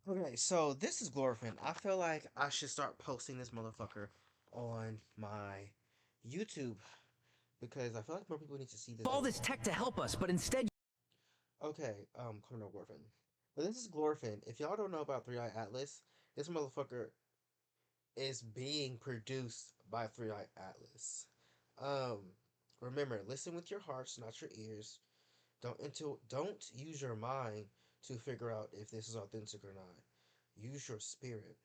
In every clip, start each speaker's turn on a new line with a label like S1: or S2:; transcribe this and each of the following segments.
S1: Okay, so this is Glorfin. I feel like I should start posting this motherfucker on my YouTube because I feel like more people need to see this
S2: All
S1: video.
S2: this tech to help us, but instead.
S1: Okay, coming up Glorfin. But this is Glorfin. If y'all don't know about 3iAtlas, this motherfucker is being produced by 3iAtlas. Um, Remember, listen with your hearts, not your ears. Don't use your mind to figure out if this is authentic or not. Use your spirit,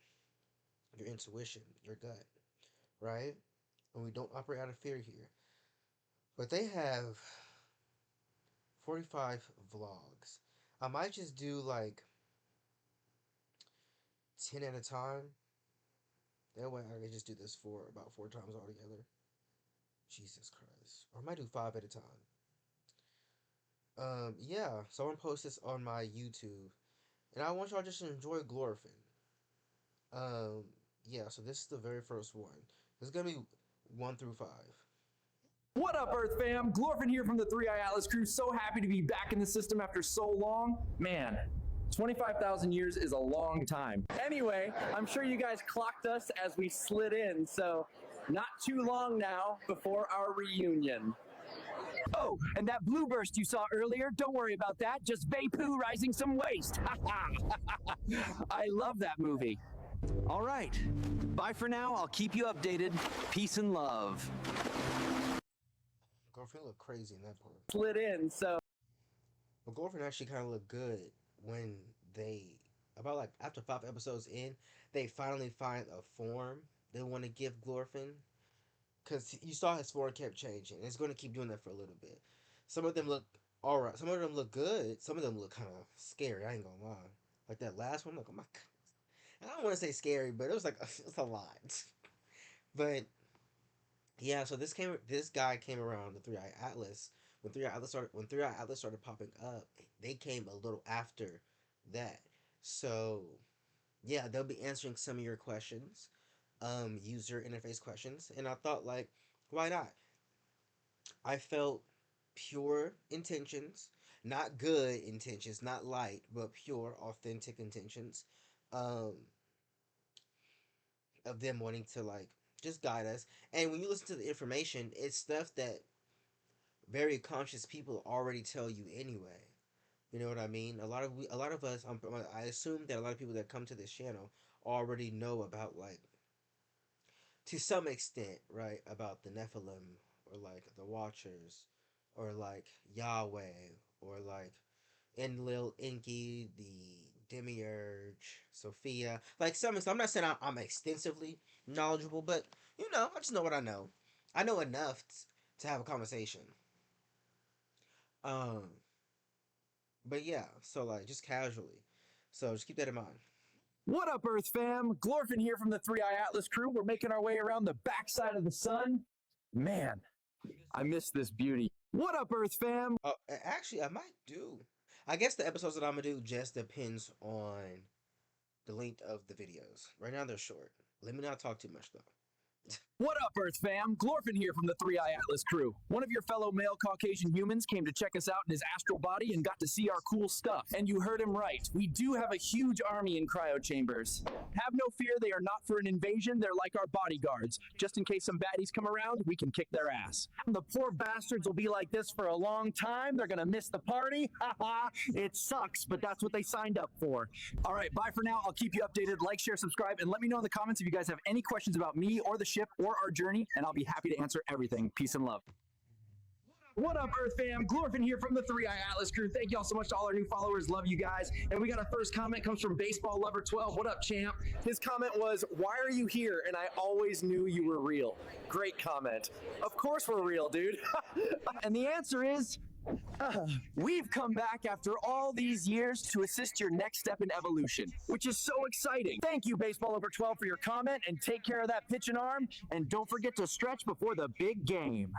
S1: your intuition, your gut, right? And we don't operate out of fear here. But they have 45 vlogs. I might just do like 10 at a time. That way I can just do this for about 4 times altogether. Jesus Christ. Or I might do 5 at a time. Yeah, so I'm gonna post this on my YouTube. And I want y'all just to enjoy Glorfin. Um, yeah, so this is the very first one. It's gonna be 1 through 5.
S2: What up, Earth fam? Glorfin here from the 3iAtlas crew. So happy to be back in the system after so long. Man, 25,000 years is a long time. Anyway, I'm sure you guys clocked us as we slid in, so not too long now before our reunion. Oh, and that blue burst you saw earlier, don't worry about that. Just Vapu rising some waste. I love that movie. All right. Bye for now. I'll keep you updated. Peace and love.
S1: Glorfin looked crazy in that part.
S2: Slid in, so.
S1: But Glorfin actually kind of looked good when they, about like after 5 episodes in, they finally find a form they want to give Glorfin. Because you saw his form kept changing. And it's going to keep doing that for a little bit. Some of them look alright. Some of them look good. Some of them look kind of scary. I ain't going to lie. Like that last one, like, oh my God. I don't want to say scary, but it was like, it was a lot. But yeah, so this guy came around the 3iAtlas. When 3iAtlas started popping up, they came a little after that. So yeah, they'll be answering some of your questions, user interface questions, and I thought like, why not? I felt pure intentions, not good intentions, not light, but pure, authentic intentions, um, of them wanting to like just guide us. And when you listen to the information, it's stuff that very conscious people already tell you anyway. You know what I mean? A lot of us, I assume that a lot of people that come to this channel already know about like to some extent, right, about the Nephilim or like the Watchers or like Yahweh or like Enlil Enki, the Demiurge, Sophia. Like some, so I'm not saying I'm extensively knowledgeable, but you know, I just know what I know. I know enough to have a conversation. Um, but yeah, so like just casually. So just keep that in mind.
S2: What up, Earth fam? Glorfin here from the 3iAtlas crew. We're making our way around the backside of the sun. Man, I miss this beauty. What up, Earth fam?
S1: Actually, I might do. I guess the episodes that I'm gonna do just depends on the length of the videos. Right now they're short. Let me not talk too much though.
S2: What up, Earth fam? Glorfin here from the 3iAtlas crew. One of your fellow male Caucasian humans came to check us out in his astral body and got to see our cool stuff. And you heard him right. We do have a huge army in cryo chambers. Have no fear, they are not for an invasion. They're like our bodyguards. Just in case some baddies come around, we can kick their ass. The poor bastards will be like this for a long time. They're gonna miss the party. Haha, it sucks, but that's what they signed up for. All right, bye for now. I'll keep you updated. Like, share, subscribe, and let me know in the comments if you guys have any questions about me or the ship or our journey, and I'll be happy to answer everything. Peace and love. What up, Earth fam? Glorfin here from the 3iAtlas crew. Thank y'all so much to all our new followers. Love you guys. And we got our first comment comes from Baseball Lover 12. What up, champ? His comment was, "Why are you here? And I always knew you were real." Great comment. Of course we're real, dude. And the answer is, we've come back after all these years to assist your next step in evolution, which is so exciting. Thank you, Baseball Over 12, for your comment, and take care of that pitch and arm, and don't forget to stretch before the big game.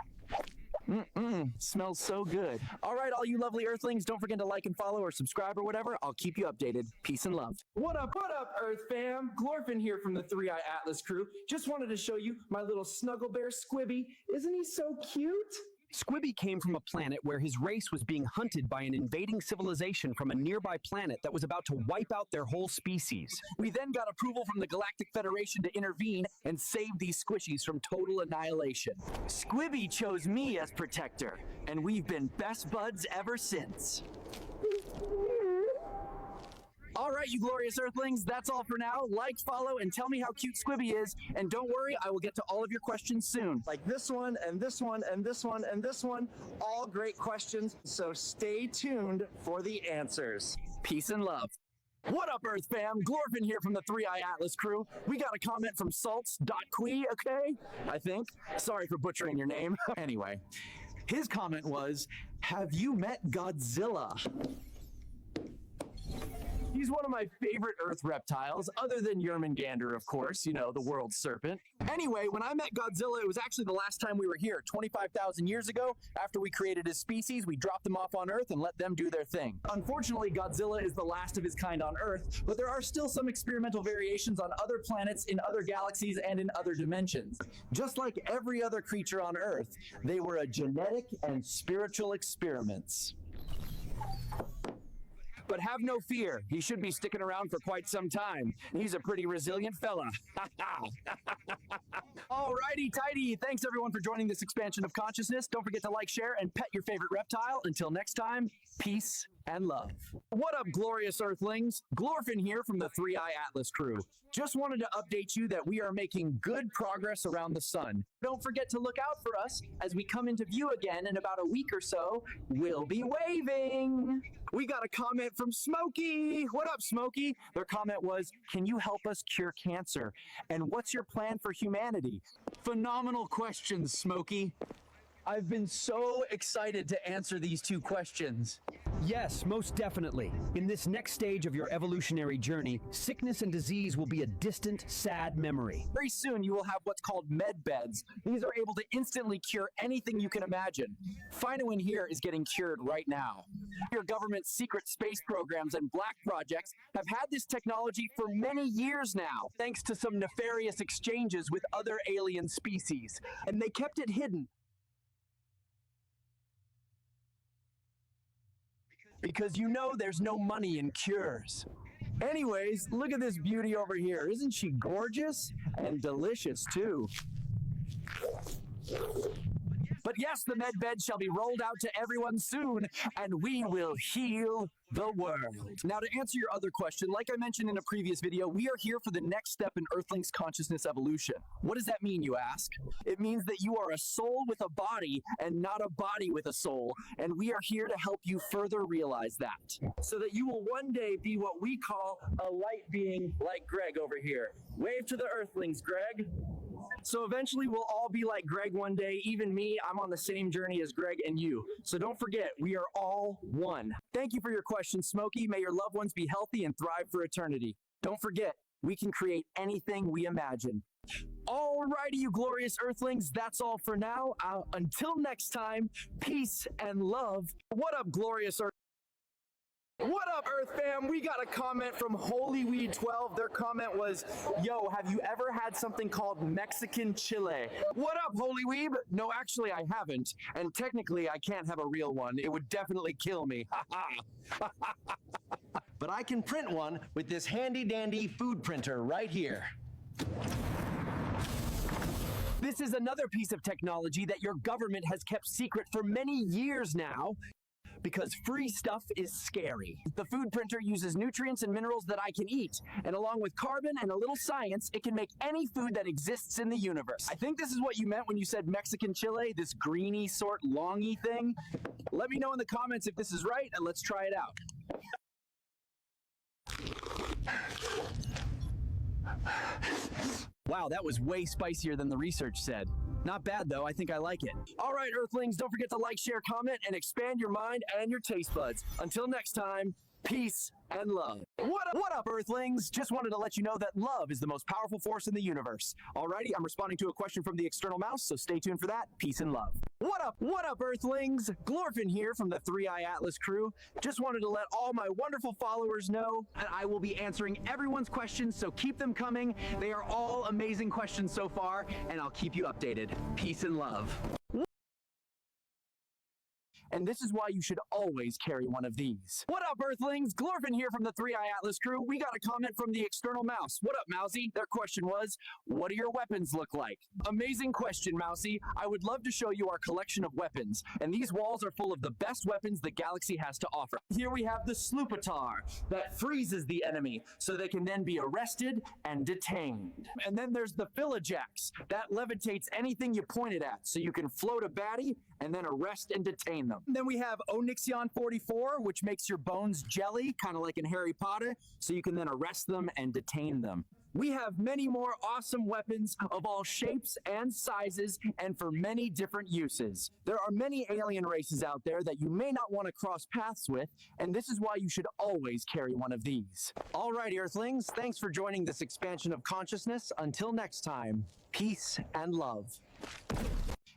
S2: Smells so good. All right, all you lovely Earthlings, don't forget to like and follow or subscribe or whatever. I'll keep you updated. Peace and love. What up, Earth fam? Glorfin here from the 3iAtlas crew. Just wanted to show you my little snuggle bear Squibby. Isn't he so cute? Squibby came from a planet where his race was being hunted by an invading civilization from a nearby planet that was about to wipe out their whole species. We then got approval from the Galactic Federation to intervene and save these squishies from total annihilation. Squibby chose me as protector, and we've been best buds ever since. All right, you glorious Earthlings, that's all for now. Like, follow, and tell me how cute Squibby is. And don't worry, I will get to all of your questions soon. Like this one, and this one, and this one, and this one. All great questions, so stay tuned for the answers. Peace and love. What up, Earth fam? Glorfin here from the 3iAtlas crew. We got a comment from salts.que, okay? I think. Sorry for butchering your name. Anyway, his comment was, have you met Godzilla? He's one of my favorite Earth reptiles, other than Yermangander, of course, you know, the world serpent. Anyway, when I met Godzilla, it was actually the last time we were here, 25,000 years ago. After we created his species, we dropped them off on Earth and let them do their thing. Unfortunately, Godzilla is the last of his kind on Earth, but there are still some experimental variations on other planets, in other galaxies, and in other dimensions. Just like every other creature on Earth, they were a genetic and spiritual experiments. But have no fear, he should be sticking around for quite some time. He's a pretty resilient fella. Alrighty tighty, thanks everyone for joining this expansion of consciousness. Don't forget to like, share, and pet your favorite reptile. Until next time, peace and love. What up, glorious Earthlings? Glorfin here from the 3iAtlas crew. Just wanted to update you that we are making good progress around the sun. Don't forget to look out for us as we come into view again in about a week or so. We'll be waving. We got a comment from Smokey. What up, Smokey? Their comment was, can you help us cure cancer? And what's your plan for humanity? Phenomenal questions, Smokey. I've been so excited to answer these two questions.
S3: Yes, most definitely. In this next stage of your evolutionary journey, sickness and disease will be a distant, sad memory.
S2: Very soon you will have what's called med beds. These are able to instantly cure anything you can imagine. Phino in here is getting cured right now. Your government's secret space programs and black projects have had this technology for many years now, thanks to some nefarious exchanges with other alien species. And they kept it hidden. Because you know there's no money in cures. Anyways, look at this beauty over here. Isn't she gorgeous? And delicious, too. But yes, the med bed shall be rolled out to everyone soon, and we will heal the world. Now, to answer your other question, like I mentioned in a previous video, we are here for the next step in Earthling's consciousness evolution. What does that mean, you ask? It means that you are a soul with a body and not a body with a soul, and we are here to help you further realize that. So that you will one day be what we call a light being like Greg over here. Wave to the Earthlings, Greg. So eventually we'll all be like Greg one day. Even me, I'm on the same journey as Greg and you. So don't forget, we are all one. Thank you for your question, Smokey. May your loved ones be healthy and thrive for eternity. Don't forget, we can create anything we imagine. Alrighty, you glorious Earthlings, that's all for now. Until next time, peace and love. What up, glorious Earth? What up, Earth fam? We got a comment from Holyweed12. Their comment was, yo, have you ever had something called Mexican chile? What up, Holyweeb? No, actually, I haven't. And technically, I can't have a real one. It would definitely kill me. But I can print one with this handy-dandy food printer right here. This is another piece of technology that your government has kept secret for many years now. Because free stuff is scary. The food printer uses nutrients and minerals that I can eat, and along with carbon and a little science, it can make any food that exists in the universe. I think this is what you meant when you said Mexican chile, this greeny sort longy thing. Let me know in the comments if this is right, and let's try it out. Wow, that was way spicier than the research said. Not bad, though. I think I like it. All right, Earthlings, don't forget to like, share, comment, and expand your mind and your taste buds. Until next time, peace and love. What up, Earthlings? Just wanted to let you know that love is the most powerful force in the universe. Alrighty, I'm responding to a question from the external mouse, so stay tuned for that. Peace and love. What up, Earthlings? Glorfin here from the 3iAtlas crew. Just wanted to let all my wonderful followers know that I will be answering everyone's questions, so keep them coming. They are all amazing questions so far, and I'll keep you updated. Peace and love. And this is why you should always carry one of these. What up, Earthlings? Glorfin here from the 3iAtlas crew. We got a comment from the external mouse. What up, Mousy? Their question was, what do your weapons look like? Amazing question, Mousy. I would love to show you our collection of weapons, and these walls are full of the best weapons the galaxy has to offer. Here we have the Sloopatar that freezes the enemy so they can then be arrested and detained. And then there's the Philojax that levitates anything you point it at so you can float a baddie and then arrest and detain them. And then we have Onyxion 44, which makes your bones jelly, kind of like in Harry Potter, so you can then arrest them and detain them. We have many more awesome weapons of all shapes and sizes and for many different uses. There are many alien races out there that you may not want to cross paths with, and this is why you should always carry one of these. Alrighty, Earthlings, thanks for joining this expansion of consciousness. Until next time, peace and love.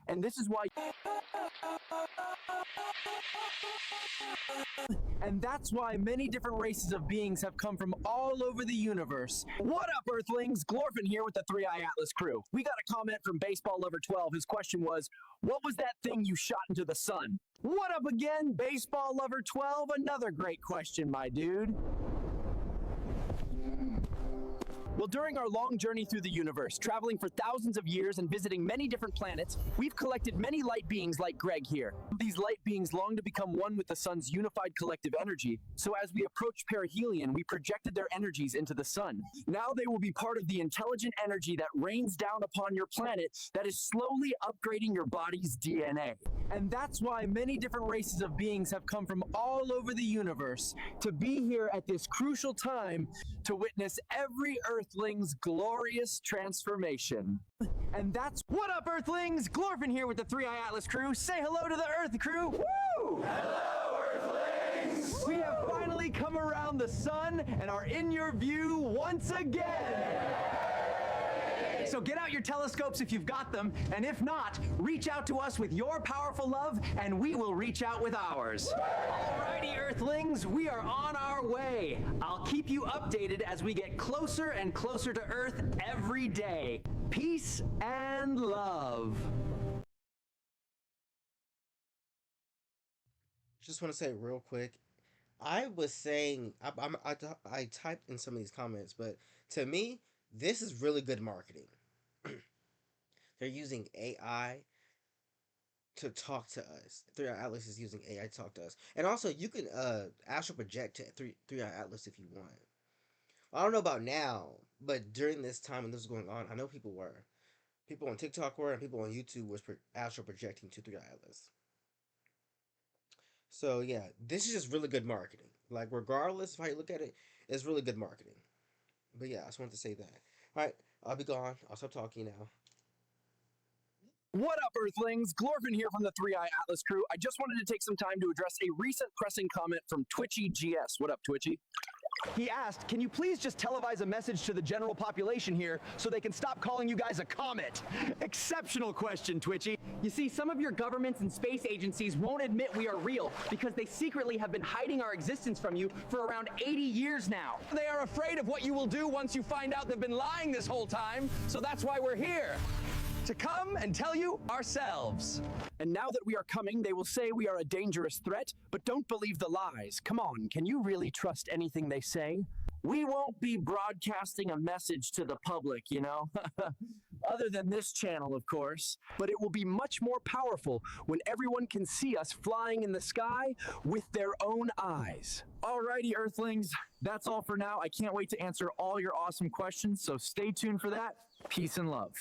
S2: And this is why... And that's why many different races of beings have come from all over the universe. What up, Earthlings? Glorfin here with the 3iAtlas crew. We got a comment from Baseball Lover 12. His question was, what was that thing you shot into the sun? What up again, Baseball Lover 12? Another great question, my dude. Well, during our long journey through the universe, traveling for thousands of years and visiting many different planets, we've collected many light beings like Greg here. These light beings long to become one with the sun's unified collective energy, so as we approached perihelion, we projected their energies into the sun. Now they will be part of the intelligent energy that rains down upon your planet that is slowly upgrading your body's DNA. And that's why many different races of beings have come from all over the universe to be here at this crucial time to witness every Earthling's glorious transformation. And that's what up, Earthlings! Glorfin here with the 3iAtlas crew. Say hello to the Earth crew. Woo! Hello, Earthlings! We have finally come around the sun and are in your view once again. So get out your telescopes if you've got them, and if not, reach out to us with your powerful love, and we will reach out with ours. Alrighty, Earthlings, we are on our way. I'll keep you updated as we get closer and closer to Earth every day. Peace and love.
S1: Just want to say real quick, I was saying, I typed in some of these comments, but to me, this is really good marketing. They're using AI to talk to us. 3iAtlas is using AI to talk to us. And also, you can astral project to 3iAtlas if you want. I don't know about now, but during this time when this was going on, I know people were. People on TikTok were, and people on YouTube was astral projecting to 3iAtlas. So, yeah, this is just really good marketing. Like, regardless of how you look at it, it's really good marketing. But yeah, I just wanted to say that. Alright, I'll be gone. I'll stop talking now.
S2: What up, Earthlings? Glorfin here from the 3iAtlas crew. I just wanted to take some time to address a recent pressing comment from Twitchy GS. What up, Twitchy? He asked, can you please just televise a message to the general population here so they can stop calling you guys a comet? Exceptional question, Twitchy. You see, some of your governments and space agencies won't admit we are real because they secretly have been hiding our existence from you for around 80 years now. They are afraid of what you will do once you find out they've been lying this whole time, so that's why we're here. To come and tell you ourselves. And now that we are coming, they will say we are a dangerous threat, but don't believe the lies. Come on, can you really trust anything they say? We won't be broadcasting a message to the public, you know? Other than this channel, of course. But it will be much more powerful when everyone can see us flying in the sky with their own eyes. Alrighty, Earthlings, that's all for now. I can't wait to answer all your awesome questions, so stay tuned for that. Peace and love.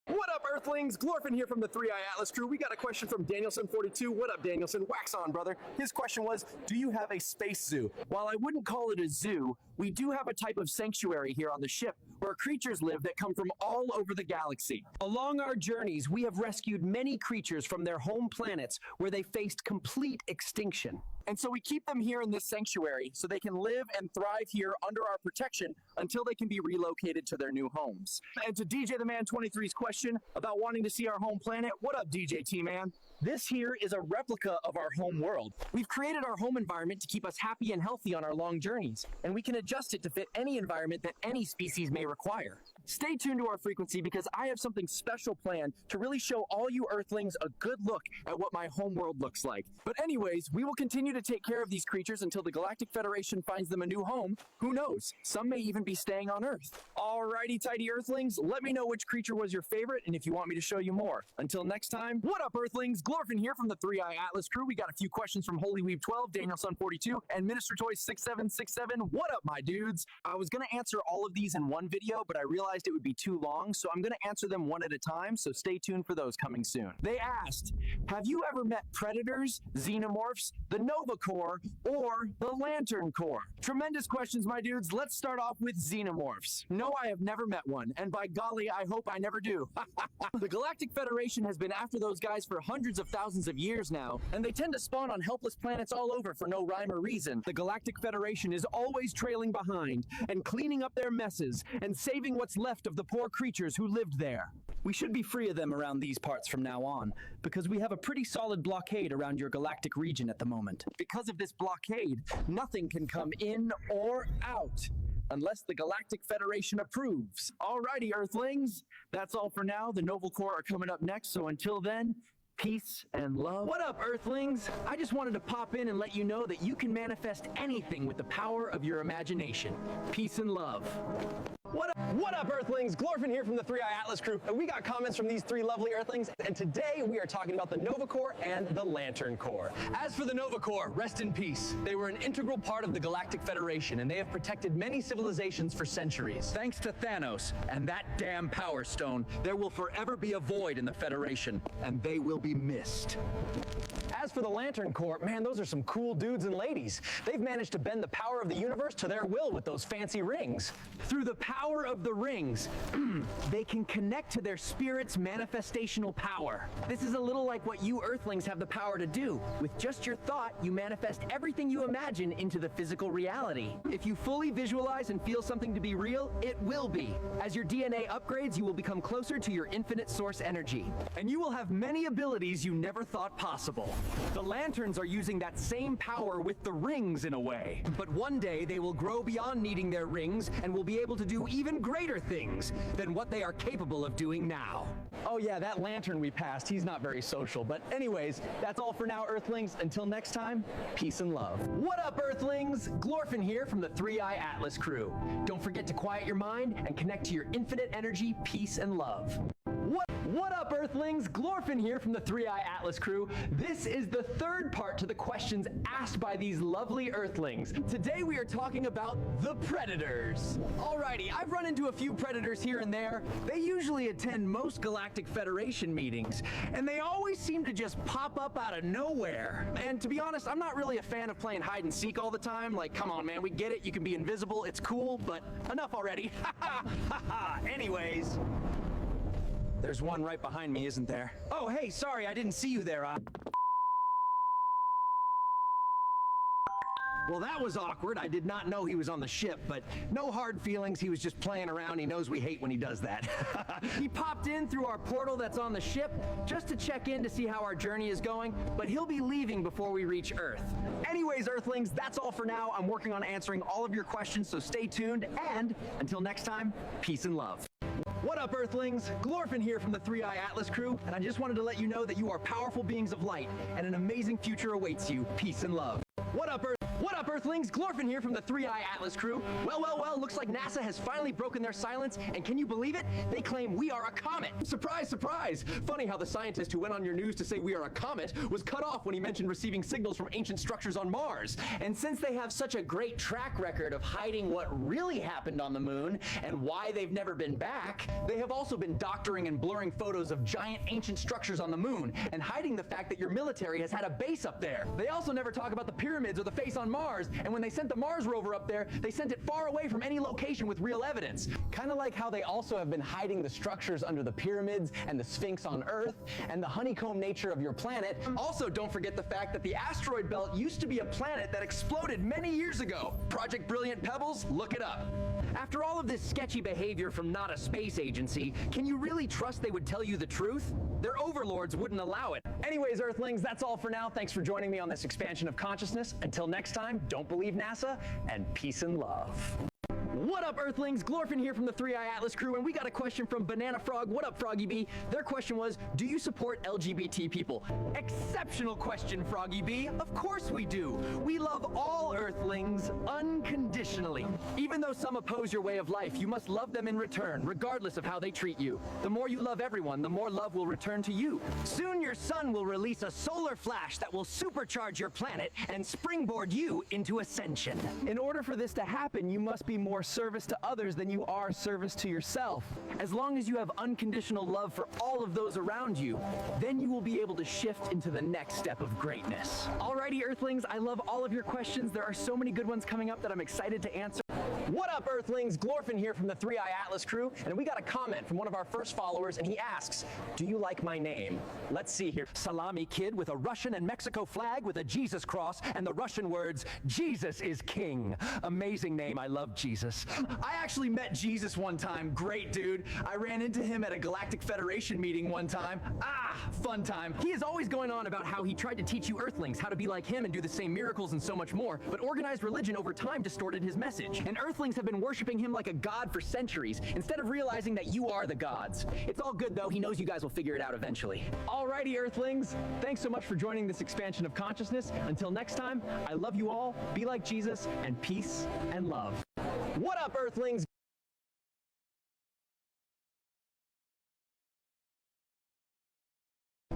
S2: What up, Earthlings? Glorfin here from the 3iAtlas crew. We got a question from Danielson42. What up, Danielson? Wax on, brother. His question was, do you have a space zoo? While I wouldn't call it a zoo, we do have a type of sanctuary here on the ship where creatures live that come from all over the galaxy. Along our journeys, we have rescued many creatures from their home planets where they faced complete extinction. And so we keep them here in this sanctuary so they can live and thrive here under our protection until they can be relocated to their new homes. And to DJ the Man 23's question about wanting to see our home planet, what up, DJ T-Man? This here is a replica of our home world. We've created our home environment to keep us happy and healthy on our long journeys, and we can adjust it to fit any environment that any species may require. Stay tuned to our frequency because I have something special planned to really show all you Earthlings a good look at what my home world looks like. But anyways, we will continue to take care of these creatures until the Galactic Federation finds them a new home. Who knows? Some may even be staying on Earth. Alrighty, tidy Earthlings, let me know which creature was your favorite and if you want me to show you more. Until next time, what up Earthlings? Glorfin here from the 3iAtlas crew. We got a few questions from Holy Weave 12, Daniel Sun 42, and Minister Toys 6767. What up, my dudes? I was gonna answer all of these in one video, but I realized it would be too long, so I'm gonna answer them one at a time, so stay tuned for those coming soon. They asked, have you ever met predators, xenomorphs, the Nova Corps, or the Lantern Corps? Tremendous questions, my dudes. Let's start off with xenomorphs. No, I have never met one, and by golly, I hope I never do. The Galactic Federation has been after those guys for hundreds of thousands of years now, and they tend to spawn on helpless planets all over for no rhyme or reason. The Galactic Federation is always trailing behind and cleaning up their messes and saving what's left of the poor creatures who lived there. We should be free of them around these parts from now on, because we have a pretty solid blockade around your galactic region at the moment. Because of this blockade, nothing can come in or out, unless the Galactic Federation approves. Alrighty, Earthlings, that's all for now. The Nova Corps are coming up next, so until then, peace and love. What up, Earthlings? I just wanted to pop in and let you know that you can manifest anything with the power of your imagination. Peace and love. What up, Earthlings? Glorfin here from the 3iAtlas crew, and we got comments from these three lovely Earthlings, and today we are talking about the Nova Corps and the Lantern Corps. As for the Nova Corps, rest in peace. They were an integral part of the Galactic Federation, and they have protected many civilizations for centuries. Thanks to Thanos and that damn Power Stone, there will forever be a void in the Federation, and they will be missed. As for the Lantern Corps, man, those are some cool dudes and ladies. They've managed to bend the power of the universe to their will with those fancy rings. Through the power of the rings, they can connect to their spirit's manifestational power. This is a little like what you Earthlings have the power to do. With just your thought, you manifest everything you imagine into the physical reality. If you fully visualize and feel something to be real, it will be. As your DNA upgrades, you will become closer to your infinite source energy. And you will have many abilities you never thought possible. The Lanterns are using that same power with the rings in a way. But one day they will grow beyond needing their rings and will be able to do even greater things than what they are capable of doing now. Oh yeah, that Lantern we passed, he's not very social. But anyways, that's all for now, Earthlings. Until next time, peace and love. What up, Earthlings? Glorfin here from the 3iAtlas crew. Don't forget to quiet your mind and connect to your infinite energy, peace, and love. What up, Earthlings? Glorfin here from the 3iAtlas crew. This is the third part to the questions asked by these lovely Earthlings. Today we are talking about the Predators. Alrighty, I've run into a few Predators here and there. They usually attend most Galactic Federation meetings, and they always seem to just pop up out of nowhere. And to be honest, I'm not really a fan of playing hide and seek all the time. Like, come on, man, we get it. You can be invisible. It's cool, but enough already. Anyways. There's one right behind me, isn't there? Oh, hey, sorry, I didn't see you there. Well, that was awkward. I did not know he was on the ship, but no hard feelings. He was just playing around. He knows we hate when he does that. He popped in through our portal that's on the ship just to check in to see how our journey is going, but he'll be leaving before we reach Earth. Anyways, Earthlings, that's all for now. I'm working on answering all of your questions, so stay tuned, and until next time, peace and love. What up, Earthlings? Glorfin here from the 3iAtlas crew, and I just wanted to let you know that you are powerful beings of light, and an amazing future awaits you. Peace and love. What up, Earthlings? Glorfin here from the 3iAtlas crew. Well, looks like NASA has finally broken their silence, and can you believe it? They claim we are a comet. Surprise, surprise! Funny how the scientist who went on your news to say we are a comet was cut off when he mentioned receiving signals from ancient structures on Mars. And since they have such a great track record of hiding what really happened on the moon and why they've never been back, they have also been doctoring and blurring photos of giant ancient structures on the moon and hiding the fact that your military has had a base up there. They also never talk about the pyramids or the face on on Mars, and when they sent the Mars rover up there, they sent it far away from any location with real evidence.
S4: Kind of like how they also have been hiding the structures under the pyramids and the Sphinx on Earth and the honeycomb nature of your planet.
S2: Also, don't forget the fact that the asteroid belt used to be a planet that exploded many years ago. Project Brilliant Pebbles, look it up.
S3: After all of this sketchy behavior from not a space agency, can you really trust they would tell you the truth? Their overlords wouldn't allow it.
S4: Anyways, Earthlings, that's all for now. Thanks for joining me on this expansion of consciousness. Until next time, don't believe NASA, and peace and love.
S3: What up, Earthlings? Glorfin here from the 3iAtlas crew, and we got a question from Banana Frog. What up, Froggy B? Their question was, do you support LGBT people? Exceptional question, Froggy B. Of course we do. We love all Earthlings unconditionally. Even though some oppose your way of life, you must love them in return, regardless of how they treat you. The more you love everyone, the more love will return to you. Soon your sun will release a solar flash that will supercharge your planet and springboard you into ascension.
S4: In order for this to happen, you must be more service to others than you are service to yourself.
S3: As long as you have unconditional love for all of those around you, then you will be able to shift into the next step of greatness. Alrighty, Earthlings, I love all of your questions. There are so many good ones coming up that I'm excited to answer.
S4: What up, Earthlings? Glorfin here from the 3iAtlas crew, and we got a comment from one of our first followers, and he asks, do you like my name? Let's see here.
S3: Salami kid with a Russian and Mexico flag with a Jesus cross and the Russian words, Jesus is king. Amazing name, I love Jesus.
S2: I actually met Jesus one time. Great dude. I ran into him at a Galactic Federation meeting one time. Fun time.
S3: He is always going on about how he tried to teach you Earthlings how to be like him and do the same miracles and so much more, but organized religion over time distorted his message. And Earthlings have been worshiping him like a god for centuries, instead of realizing that you are the gods. It's all good though, he knows you guys will figure it out eventually.
S4: Alrighty, Earthlings. Thanks so much for joining this expansion of consciousness. Until next time, I love you all, be like Jesus, and peace and love. What up, Earthlings?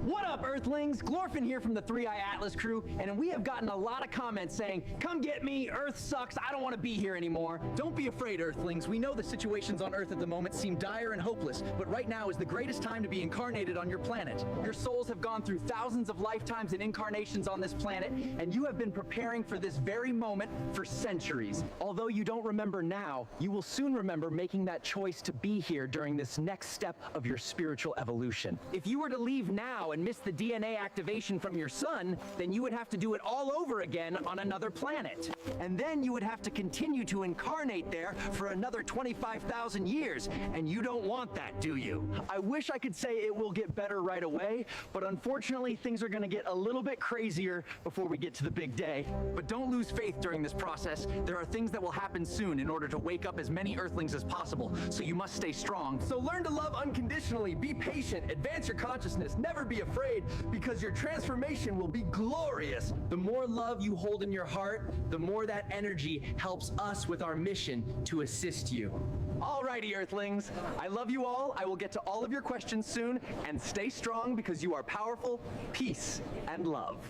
S3: What up, Earthlings? Glorfin here from the 3iAtlas crew, and we have gotten a lot of comments saying, come get me, Earth sucks, I don't want to be here anymore.
S2: Don't be afraid, Earthlings. We know the situations on Earth at the moment seem dire and hopeless, but right now is the greatest time to be incarnated on your planet. Your souls have gone through thousands of lifetimes and incarnations on this planet, and you have been preparing for this very moment for centuries.
S3: Although you don't remember now, you will soon remember making that choice to be here during this next step of your spiritual evolution. If you were to leave now and miss the DNA activation from your sun, then you would have to do it all over again on another planet. And then you would have to continue to incarnate there for another 25,000 years, and you don't want that, do you?
S4: I wish I could say it will get better right away, but unfortunately things are going to get a little bit crazier before we get to the big day.
S3: But don't lose faith during this process. There are things that will happen soon in order to wake up as many Earthlings as possible, so you must stay strong.
S2: So learn to love unconditionally, be patient, advance your consciousness, never be afraid, because your transformation will be glorious. The more love you hold in your heart, the more that energy helps us with our mission to assist you. Alrighty, Earthlings. I love you all. I will get to all of your questions soon, and stay strong because you are powerful. Peace and love.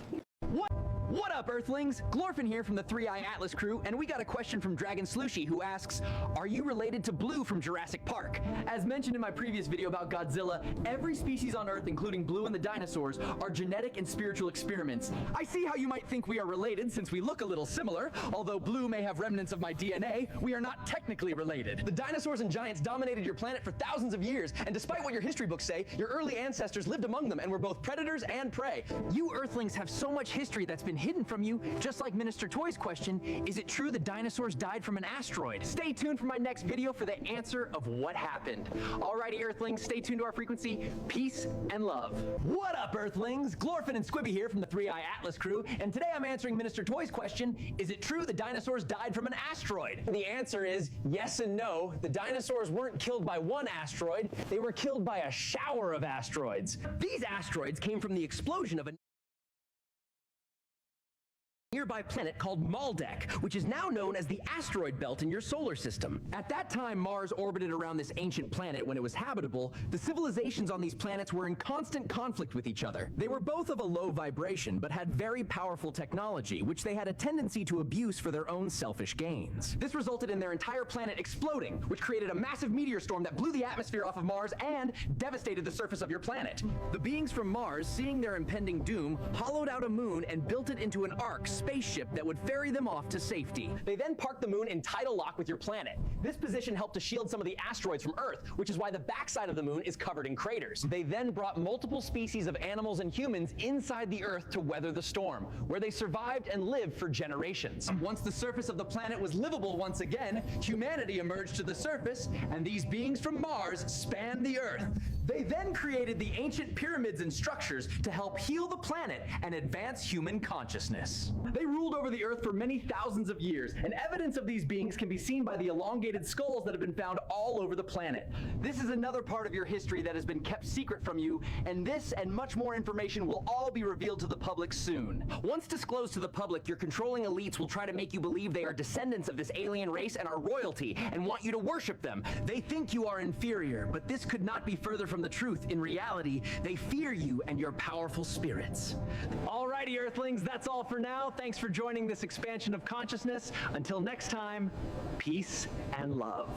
S3: What up, Earthlings? Glorfin here from the 3iAtlas crew, and we got a question from Dragon Slushy who asks, are you related to Blue from Jurassic Park?
S2: As mentioned in my previous video about Godzilla, every species on Earth, including Blue and the dinosaurs, are genetic and spiritual experiments. I see how you might think we are related since we look a little similar. Although Blue may have remnants of my DNA, we are not technically related. The dinosaurs and giants dominated your planet for thousands of years, and despite what your history books say, your early ancestors lived among them and were both predators and prey.
S3: You Earthlings have so much history that's been hidden from you, just like Minister Toy's question, is it true the dinosaurs died from an asteroid? Stay tuned for my next video for the answer of what happened. Alrighty, Earthlings, stay tuned to our frequency. Peace and love.
S2: What up, Earthlings? Glorfin and Squibby here from the 3iAtlas crew, and today I'm answering Minister Toy's question, is it true the dinosaurs died from an asteroid?
S4: The answer is yes and no. The dinosaurs weren't killed by one asteroid, they were killed by a shower of asteroids.
S3: These asteroids came from the explosion of a nearby planet called Maldek, which is now known as the asteroid belt in your solar system. At that time, Mars orbited around this ancient planet when it was habitable. The civilizations on these planets were in constant conflict with each other. They were both of a low vibration, but had very powerful technology, which they had a tendency to abuse for their own selfish gains. This resulted in their entire planet exploding, which created a massive meteor storm that blew the atmosphere off of Mars and devastated the surface of your planet. The beings from Mars, seeing their impending doom, hollowed out a moon and built it into an ark spaceship that would ferry them off to safety.
S4: They then parked the moon in tidal lock with your planet. This position helped to shield some of the asteroids from Earth, which is why the backside of the moon is covered in craters. They then brought multiple species of animals and humans inside the Earth to weather the storm, where they survived and lived for generations. Once the surface of the planet was livable once again, humanity emerged to the surface, and these beings from Mars spanned the Earth. They then created the ancient pyramids and structures to help heal the planet and advance human consciousness. They ruled over the Earth for many thousands of years, and evidence of these beings can be seen by the elongated skulls that have been found all over the planet. This is another part of your history that has been kept secret from you, and this and much more information will all be revealed to the public soon. Once disclosed to the public, your controlling elites will try to make you believe they are descendants of this alien race and are royalty, and want you to worship them. They think you are inferior, but this could not be further from the truth. In reality, they fear you and your powerful spirits. Alrighty, Earthlings, that's all for now. Thanks for joining this expansion of consciousness. Until next time, peace and love.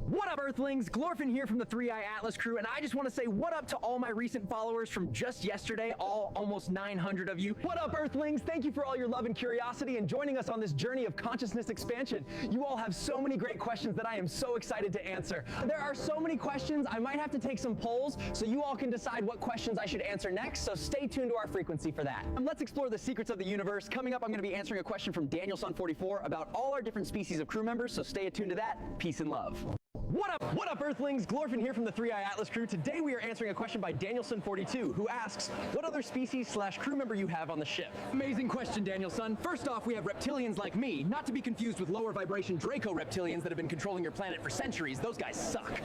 S3: What up, Earthlings? Glorfin here from the 3iAtlas crew, and I just want to say what up to all my recent followers from just yesterday, all almost 900 of you.
S4: What up, Earthlings? Thank you for all your love and curiosity and joining us on this journey of consciousness expansion. You all have so many great questions that I am so excited to answer. There are so many questions, I might have to take some polls so you all can decide what questions I should answer next, so stay tuned to our frequency for that. Let's explore the secrets of the universe. Coming up, I'm going to be answering a question from DanielSon44 about all our different species of crew members, so stay attuned to that. Peace and love. What up, Earthlings? Glorfin here from the 3iAtlas crew. Today we are answering a question by Danielson42, who asks, what other species/crew member you have on the ship? Amazing question, Danielson. First off, we have reptilians like me, not to be confused with lower vibration Draco reptilians that have been controlling your planet for centuries. Those guys suck.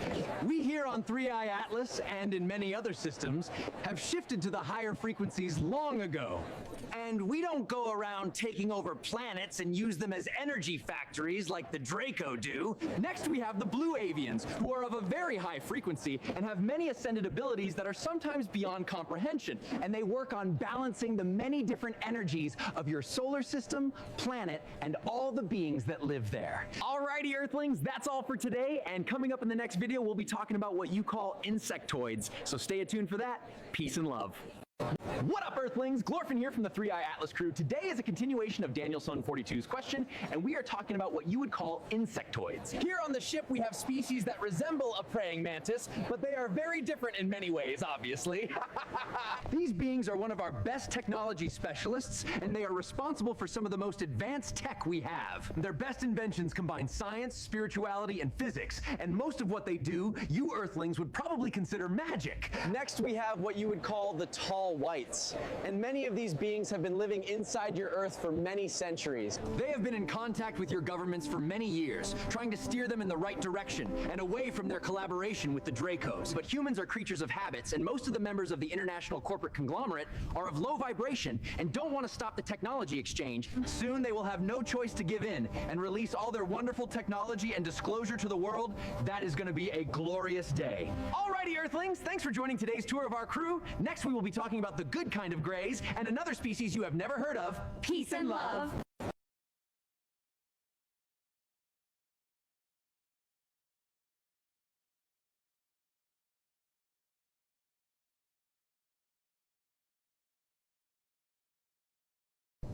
S4: We here on 3iAtlas, and in many other systems, have shifted to the higher frequencies long ago. And we don't go around taking over planets and use them as energy factories like the Draco do. Next, we have the blue avians, who are of a very high frequency and have many ascended abilities that are sometimes beyond comprehension. And they work on balancing the many different energies of your solar system, planet, and all the beings that live there. Alrighty, Earthlings, that's all for today. And coming up in the next video, we'll be talking about what you call insectoids. So stay attuned for that. Peace and love. What up, Earthlings? Glorfin here from the 3iAtlas crew. Today is a continuation of Danielson42's question, and we are talking about what you would call insectoids. Here on the ship, we have species that resemble a praying mantis, but they are very different in many ways, obviously. These beings are one of our best technology specialists, and they are responsible for some of the most advanced tech we have. Their best inventions combine science, spirituality, and physics, and most of what they do, you Earthlings would probably consider magic. Next, we have what you would call the tall whites, and many of these beings have been living inside your Earth for many centuries. They have been in contact with your governments for many years, trying to steer them in the right direction and away from their collaboration with the Dracos. But humans are creatures of habits, and most of the members of the international corporate conglomerate are of low vibration and don't want to stop the technology exchange. Soon they will have no choice to give in and release all their wonderful technology and disclosure to the world. That is going to be a glorious day. Alrighty, Earthlings, thanks for joining today's tour of our crew. Next we will be talking about the good kind of grays and another species you have never heard of, peace and love.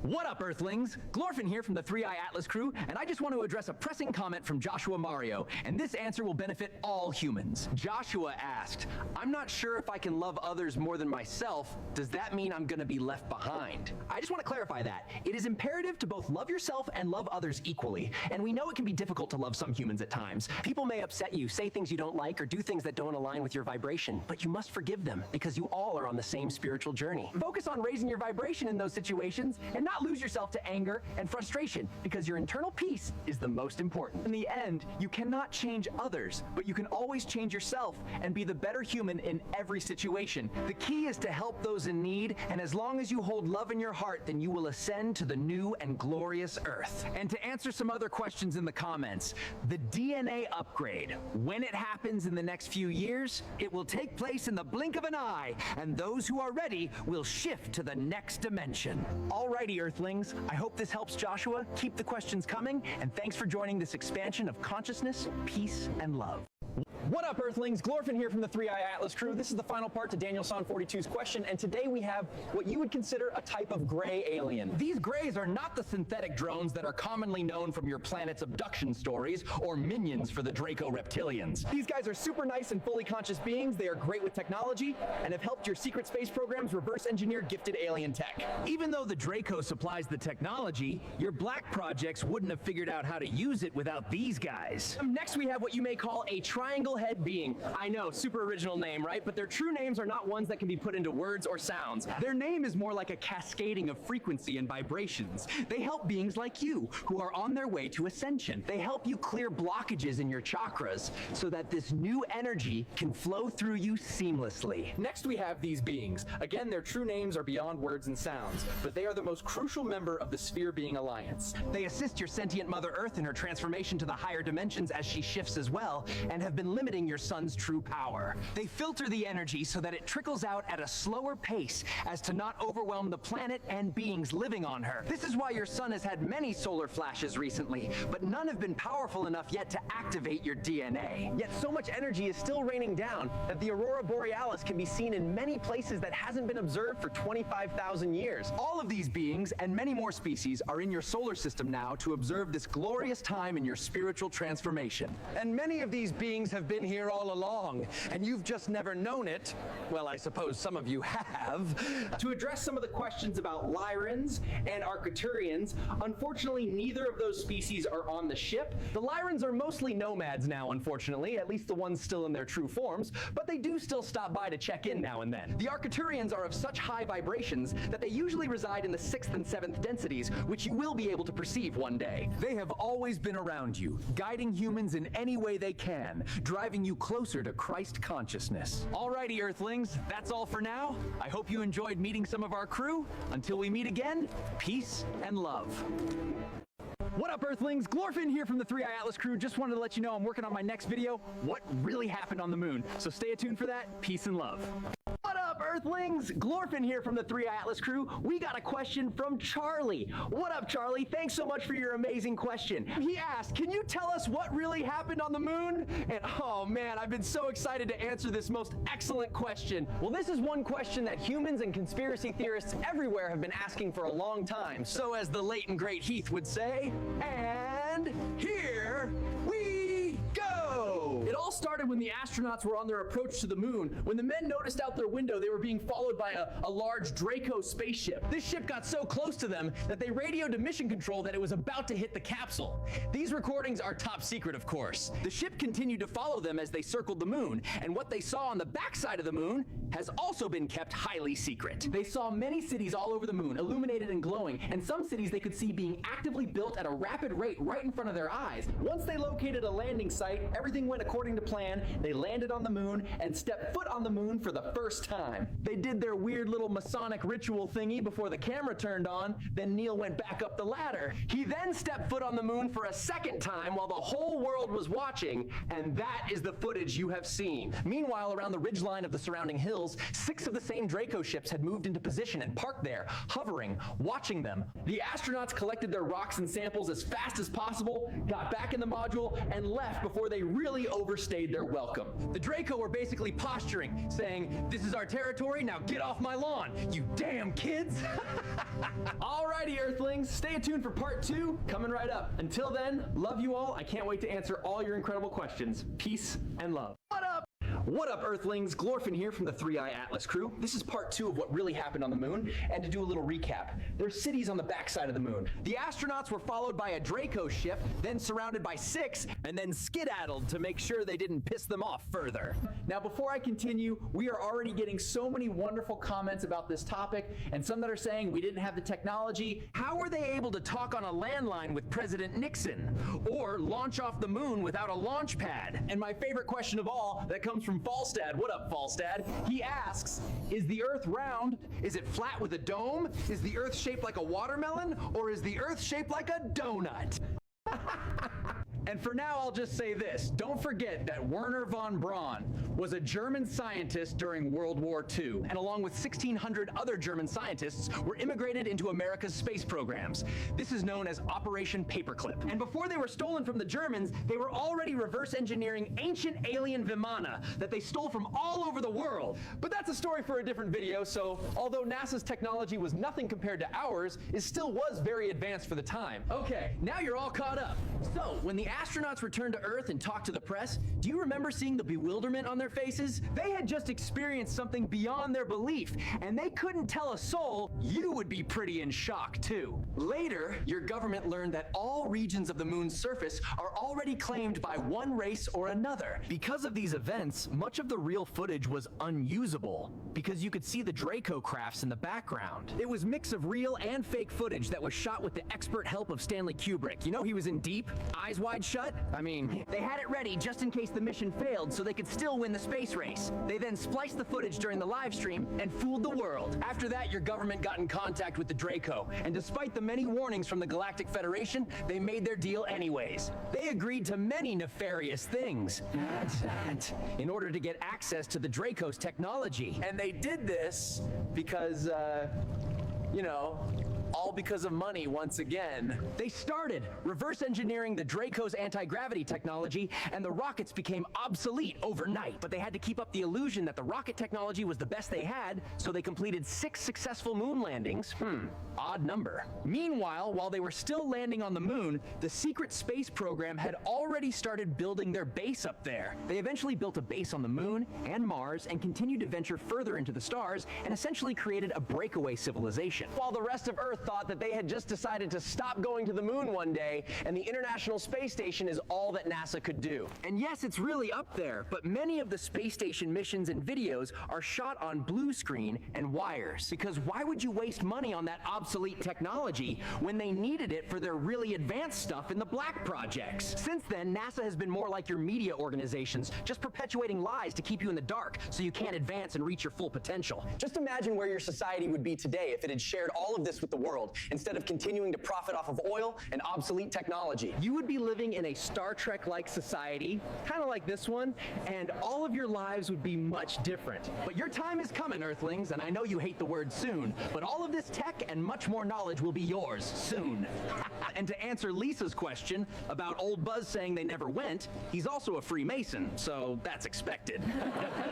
S4: What up, Earthlings? Glorfin here from the 3iAtlas crew, and I just want to address a pressing comment from Joshua Mario, and this answer will benefit all humans. Joshua asked, I'm not sure if I can love others more than myself. Does that mean I'm gonna be left behind? I just want to clarify that. It is imperative to both love yourself and love others equally, and we know it can be difficult to love some humans at times. People may upset you, say things you don't like, or do things that don't align with your vibration, but you must forgive them, because you all are on the same spiritual journey. Focus on raising your vibration in those situations, and not lose yourself to anger and frustration, because your internal peace is the most important. In the end, you cannot change others, but you can always change yourself and be the better human in every situation. The key is to help those in need, and as long as you hold love in your heart, then you will ascend to the new and glorious earth. And to answer some other questions in the comments, the DNA upgrade, when it happens in the next few years, it will take place in the blink of an eye, and those who are ready will shift to the next dimension. Alrighty, Earthlings, I hope this helps Joshua. Keep the questions coming, and thanks for joining this expansion of consciousness, peace, and love. What up, Earthlings? Glorfin here from the 3iAtlas crew. This is the final part to Daniel Son 42's question, and today we have what you would consider a type of gray alien.
S3: These grays are not the synthetic drones that are commonly known from your planet's abduction stories or minions for the Draco reptilians.
S4: These guys are super nice and fully conscious beings. They are great with technology and have helped your secret space programs reverse engineer gifted alien tech.
S3: Even though the Draco supplies the technology, your black projects wouldn't have figured out how to use it without these guys.
S4: Next, we have what you may call a triangle head being. I know, super original name, right? But their true names are not ones that can be put into words or sounds. Their name is more like a cascading of frequency and vibrations. They help beings like you who are on their way to ascension. They help you clear blockages in your chakras so that this new energy can flow through you seamlessly. Next, we have these beings. Again, their true names are beyond words and sounds, but they are the most crucial member of the Sphere Being Alliance.
S3: They assist your sentient Mother Earth in her transformation to the higher dimensions as she shifts as well, and have been limiting your sun's true power. They filter the energy so that it trickles out at a slower pace as to not overwhelm the planet and beings living on her. This is why your sun has had many solar flashes recently, but none have been powerful enough yet to activate your DNA.
S4: Yet so much energy is still raining down that the Aurora Borealis can be seen in many places that hasn't been observed for 25,000 years.
S3: All of these beings and many more species are in your solar system now to observe this glorious time in your spiritual transformation.
S5: And many of these beings have been here all along, and you've just never known it. Well, I suppose some of you have.
S4: To address some of the questions about Lyrans and Arcturians, unfortunately, neither of those species are on the ship. The Lyrans are mostly nomads now, unfortunately, at least the ones still in their true forms, but they do still stop by to check in now and then. The Arcturians are of such high vibrations that they usually reside in the 6th and 7th densities, which you will be able to perceive one day.
S3: They have always been around you, guiding humans in any way they can, driving you closer to Christ consciousness.
S4: Alrighty, Earthlings, that's all for now. I hope you enjoyed meeting some of our crew. Until we meet again, peace and love. What up, Earthlings? Glorfin here from the 3iAtlas crew. Just wanted to let you know I'm working on my next video, What Really Happened on the Moon. So stay tuned for that. Peace and love. What up, Earthlings? Glorfin here from the 3iAtlas crew. We got a question from Charlie. What up, Charlie? Thanks so much for your amazing question. He asked, can you tell us what really happened on the moon? And oh man, I've been so excited to answer this most excellent question. Well, this is one question that humans and conspiracy theorists everywhere have been asking for a long time. So as the late and great Heath would say, and here we go! It all started when the astronauts were on their approach to the moon. When the men noticed out their window they were being followed by a large Draco spaceship. This ship got so close to them that they radioed to mission control that it was about to hit the capsule. These recordings are top secret, of course. The ship continued to follow them as they circled the moon, and what they saw on the backside of the moon has also been kept highly secret. They saw many cities all over the moon, illuminated and glowing, and some cities they could see being actively built at a rapid rate right in front of their eyes. Once they located a landing site, everything went according to plan. They landed on the moon and stepped foot on the moon for the first time. They did their weird little Masonic ritual thingy before the camera turned on. Then Neil went back up the ladder. He then stepped foot on the moon for a second time while the whole world was watching, and that is the footage you have seen. Meanwhile, around the ridgeline of the surrounding hills, 6 of the same Draco ships had moved into position and parked there, hovering, watching them. The astronauts collected their rocks and samples as fast as possible, got back in the module, and left before they really overstayed their welcome. The Draco were basically posturing, saying, "This is our territory, now get off my lawn, you damn kids!" Alrighty, Earthlings, stay tuned for part 2, coming right up. Until then, love you all. I can't wait to answer all your incredible questions. Peace and love. What up? What up, Earthlings? Glorfin here from the 3iAtlas crew. This is part 2 of what really happened on the moon, and to do a little recap, there's cities on the backside of the moon. The astronauts were followed by a Draco ship, then surrounded by 6, and then skedaddled to make sure they didn't piss them off further. Now, before I continue, we are already getting so many wonderful comments about this topic, and some that are saying we didn't have the technology. How were they able to talk on a landline with President Nixon? Or launch off the moon without a launch pad? And my favorite question of all, that comes from Falstad. What up, Falstad? He asks, is the Earth round? Is it flat with a dome? Is the Earth shaped like a watermelon? Or is the Earth shaped like a donut?
S3: And for now, I'll just say this. Don't forget that Werner von Braun was a German scientist during World War II, and along with 1,600 other German scientists, were immigrated into America's space programs. This is known as Operation Paperclip. And before they were stolen from the Germans, they were already reverse engineering ancient alien Vimana that they stole from all over the world.
S4: But that's a story for a different video, so although NASA's technology was nothing compared to ours, it still was very advanced for the time.
S3: Okay, now you're all caught up. So, when the astronauts returned to Earth and talked to the press, do you remember seeing the bewilderment on their faces? They had just experienced something beyond their belief, and they couldn't tell a soul. You would be pretty in shock, too. Later, your government learned that all regions of the moon's surface are already claimed by one race or another. Because of these events, much of the real footage was unusable, because you could see the Draco crafts in the background. It was a mix of real and fake footage that was shot with the expert help of Stanley Kubrick. You know he was in Deep, Eyes Wide Shut? I mean, they had it ready just in case the mission failed so they could still win the space race. They then spliced the footage during the live stream and fooled the world. After that, your government got in contact with the Draco, and despite the many warnings from the Galactic Federation, they made their deal anyways. They agreed to many nefarious things in order to get access to the Draco's technology.
S4: And they did this because, all because of money once again.
S3: They started reverse engineering the Draco's anti-gravity technology, and the rockets became obsolete overnight. But they had to keep up the illusion that the rocket technology was the best they had, so they completed 6 successful moon landings. Odd number. Meanwhile, while they were still landing on the moon, the secret space program had already started building their base up there. They eventually built a base on the moon and Mars and continued to venture further into the stars and essentially created a breakaway civilization.
S4: While the rest of Earth thought that they had just decided to stop going to the moon one day, and the International Space Station is all that NASA could do.
S3: And yes, it's really up there, but many of the space station missions and videos are shot on blue screen and wires. Because why would you waste money on that obsolete technology when they needed it for their really advanced stuff in the black projects? Since then, NASA has been more like your media organizations, just perpetuating lies to keep you in the dark so you can't advance and reach your full potential.
S4: Just imagine where your society would be today if it had shared all of this with the world, instead of continuing to profit off of oil and obsolete technology.
S3: You would be living in a Star Trek-like society, kind of like this one, and all of your lives would be much different. But your time is coming, Earthlings, and I know you hate the word soon, but all of this tech and much more knowledge will be yours soon. And to answer Lisa's question about Old Buzz saying they never went, he's also a Freemason, so that's expected.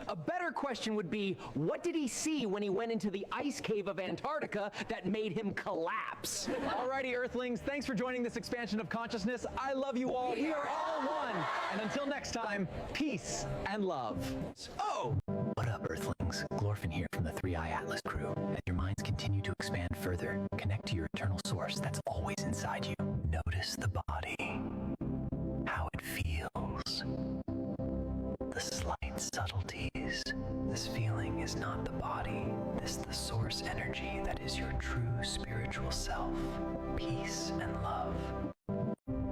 S3: A better question would be, what did he see when he went into the ice cave of Antarctica that made him collapse?
S4: Alrighty, Earthlings, thanks for joining this expansion of consciousness. I love you all. We are all one. And until next time, peace and love.
S3: Oh!
S6: What up, Earthlings? Glorfin here from the 3iAtlas crew. As your minds continue to expand further, connect to your eternal source that's always inside you. Notice the body, how it feels, the slight subtleties. This feeling is not the body. This the source energy that is your true spiritual self. Peace and love.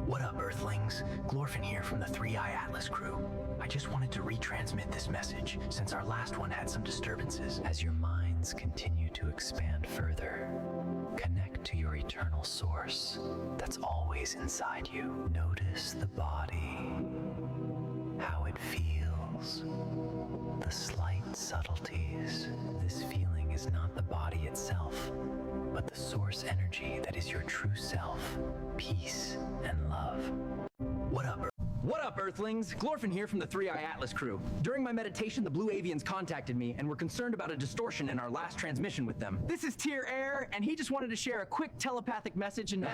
S6: What up, Earthlings? Glorfin here from the 3iAtlas crew. I just wanted to retransmit this message since our last one had some disturbances. As your minds continue to expand further, connect to your eternal source that's always inside you. Notice the body, how it feels, the slight subtleties. This feeling is not the body itself, but the source energy that is your true self, peace and love. What up,
S3: What up, Earthlings? Glorfin here from the 3iAtlas crew. During my meditation, the Blue Avians contacted me and were concerned about a distortion in our last transmission with them. This is Tier Air, and he just wanted to share a quick telepathic message, and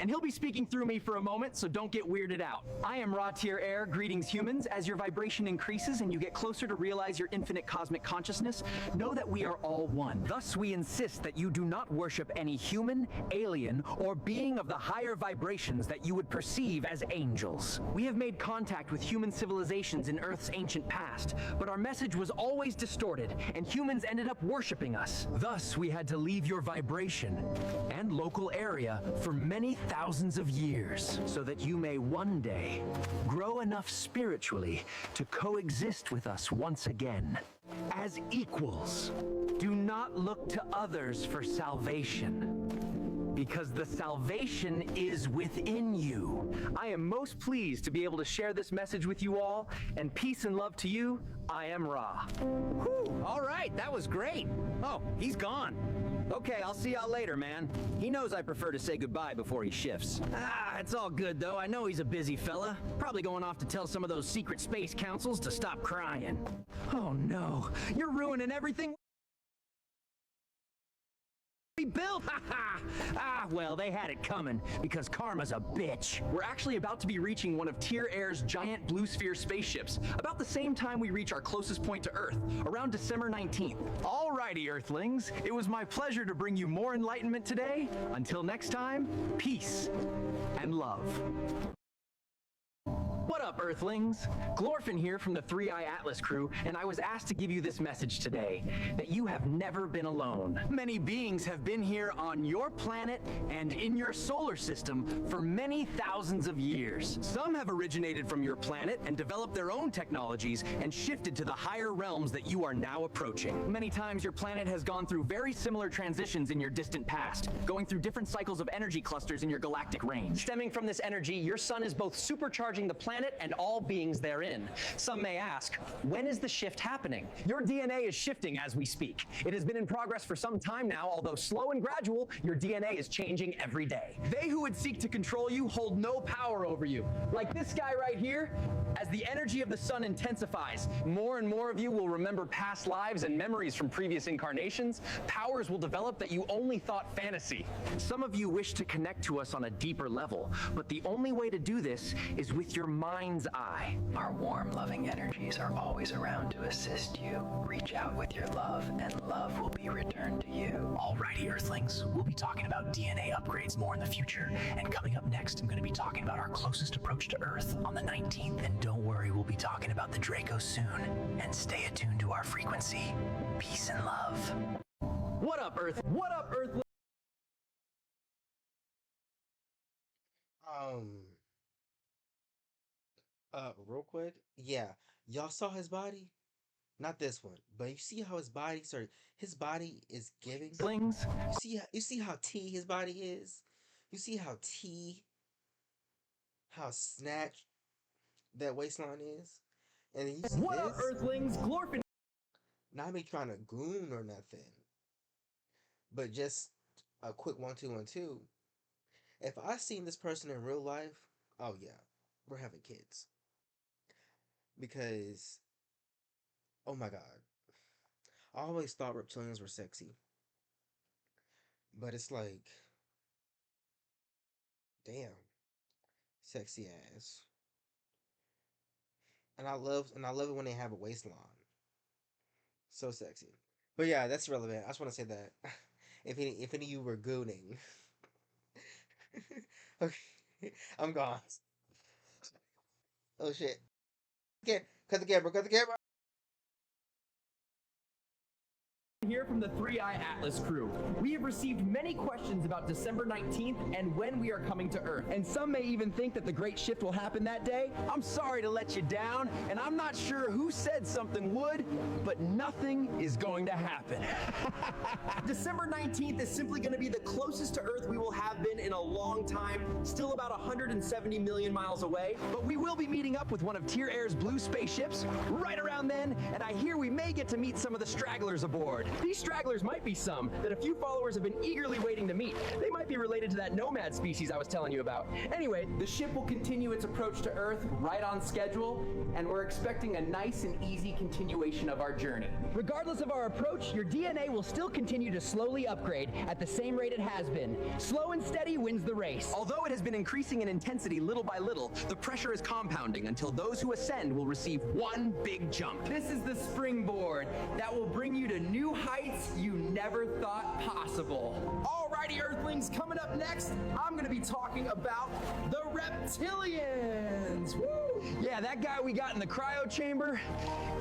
S3: he'll be speaking through me for a moment, so don't get weirded out. I am Raw Tier Air. Greetings, humans. As your vibration increases and you get closer to realize your infinite cosmic consciousness, know that we are all one. Thus, we insist that you do not worship any human, alien, or being of the higher vibrations that you would perceive as angels. We have made contact with human civilizations in Earth's ancient past, but our message was always distorted, and humans ended up worshiping us. Thus, we had to leave your vibration and local area for many thousands of years, so that you may one day grow enough spiritually to coexist with us once again. As equals, do not look to others for salvation. Because the salvation is within you. I am most pleased to be able to share this message with you all, and peace and love to you. I am Ra.
S2: Whew, all right, that was great. Oh, he's gone. Okay, I'll see y'all later, man. He knows I prefer to say goodbye before he shifts. Ah, it's all good, though. I know he's a busy fella. Probably going off to tell some of those secret space councils to stop crying. Oh, no. You're ruining everything we built. Ah, well, they had it coming, because karma's a bitch.
S3: We're actually about to be reaching one of Tier Air's giant blue sphere spaceships, about the same time we reach our closest point to Earth, around December 19th.
S2: Alrighty, Earthlings. It was my pleasure to bring you more enlightenment today. Until next time, peace and love.
S3: What up, Earthlings? Glorfin here from the 3iAtlas crew, and I was asked to give you this message today, that you have never been alone.
S2: Many beings have been here on your planet and in your solar system for many thousands of years. Some have originated from your planet and developed their own technologies and shifted to the higher realms that you are now approaching.
S3: Many times your planet has gone through very similar transitions in your distant past, going through different cycles of energy clusters in your galactic range.
S4: Stemming from this energy, your sun is both supercharging the planet and all beings therein. Some may ask, when is the shift happening? Your DNA is shifting as we speak. It has been in progress for some time now, although slow and gradual, your DNA is changing every day.
S3: They who would seek to control you hold no power over you. Like this guy right here, as the energy of the sun intensifies,
S4: More and more of you will remember past lives and memories from previous incarnations. Powers will develop that you only thought fantasy.
S3: some of you wish to connect to us on a deeper level, but the only way to do this is with your mind's eye.
S6: Our warm, loving energies are always around to assist you. Reach out with your love, and love will be returned to you. Alrighty, Earthlings. We'll be talking about DNA upgrades more in the future. And coming up next, I'm going to be talking about our closest approach to Earth on the 19th. And don't worry, we'll be talking about the Draco soon. And stay attuned to our frequency. Peace and love.
S3: What up, Earth? What up, Earth?
S1: Real quick, yeah, y'all saw his body? Not this one, but you see how his body is giving.
S3: Earthlings?
S1: You see how T his body is? You see how how snatched that waistline is? And then you see
S3: What
S1: this?
S3: up, Earthlings? Glorfin.
S1: Not me trying to goon or nothing, but just a quick 1-2-1-2. If I seen this person in real life, oh yeah, we're having kids. Because, oh my god, I always thought reptilians were sexy, but it's like, damn, sexy ass. And I love it when they have a waistline. So sexy. But yeah, that's relevant. I just want to say that if any of you were gooning, okay, I'm gone. Oh shit. Again, cut the camera, cut the camera.
S3: Here from the 3iAtlas crew. We have received many questions about December 19th and when we are coming to Earth. And some may even think that the great shift will happen that day.
S2: I'm sorry to let you down, and I'm not sure who said something would, but nothing is going to happen.
S3: December 19th is simply going to be the closest to Earth we will have been in a long time, still about 170 million miles away.
S2: But we will be meeting up with one of Tier Air's blue spaceships right around then, and I hear we may get to meet some of the stragglers aboard.
S3: These stragglers might be some that a few followers have been eagerly waiting to meet. They might be related to that nomad species I was telling you about. Anyway, the ship will continue its approach to Earth right on schedule, and we're expecting a nice and easy continuation of our journey.
S7: Regardless of our approach, your DNA will still continue to slowly upgrade at the same rate it has been. Slow and steady wins the race.
S2: Although it has been increasing in intensity little by little, the pressure is compounding until those who ascend will receive one big jump.
S3: This is the springboard that will bring you to new heights you never thought possible. Alrighty, Earthlings, coming up next, I'm going to be talking about the reptilians. Woo!
S2: Yeah, that guy we got in the cryo chamber,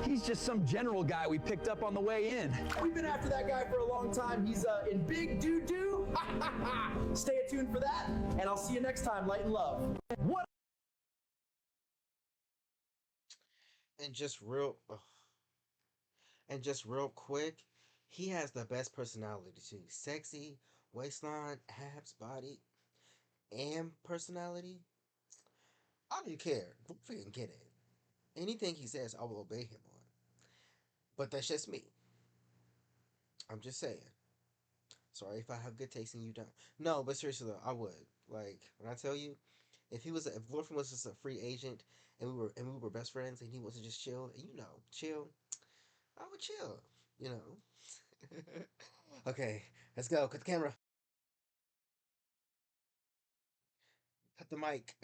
S2: he's just some general guy we picked up on the way in.
S3: We've been after that guy for a long time. He's in big doo-doo. Stay tuned for that, and I'll see you next time. Light and love. What?
S1: And just real quick, he has the best personality too. Sexy, waistline, abs, body, and personality, I don't care. Glorfin get it. Anything he says, I will obey him on. But that's just me. I'm just saying. Sorry if I have good taste and you don't. No, but seriously though, I would. Like when I tell you, if Glorfin was just a free agent and we were best friends and he was to just chill, and chill, I would chill. You know. Okay, let's go. Cut the camera. Cut the mic.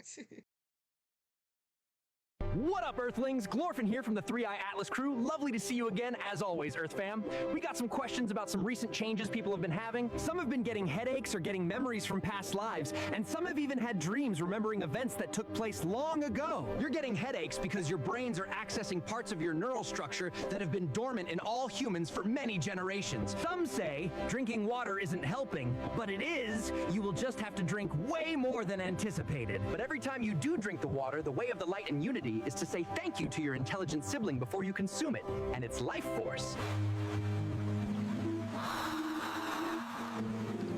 S3: What up, Earthlings? Glorfin here from the 3iAtlas crew. Lovely to see you again, as always, Earth fam. We got some questions about some recent changes people have been having. Some have been getting headaches or getting memories from past lives, and some have even had dreams remembering events that took place long ago. You're getting headaches because your brains are accessing parts of your neural structure that have been dormant in all humans for many generations. Some say drinking water isn't helping, but it is. You will just have to drink way more than anticipated. But every time you do drink the water, the way of the light and unity is to say thank you to your intelligent sibling before you consume it and its life force.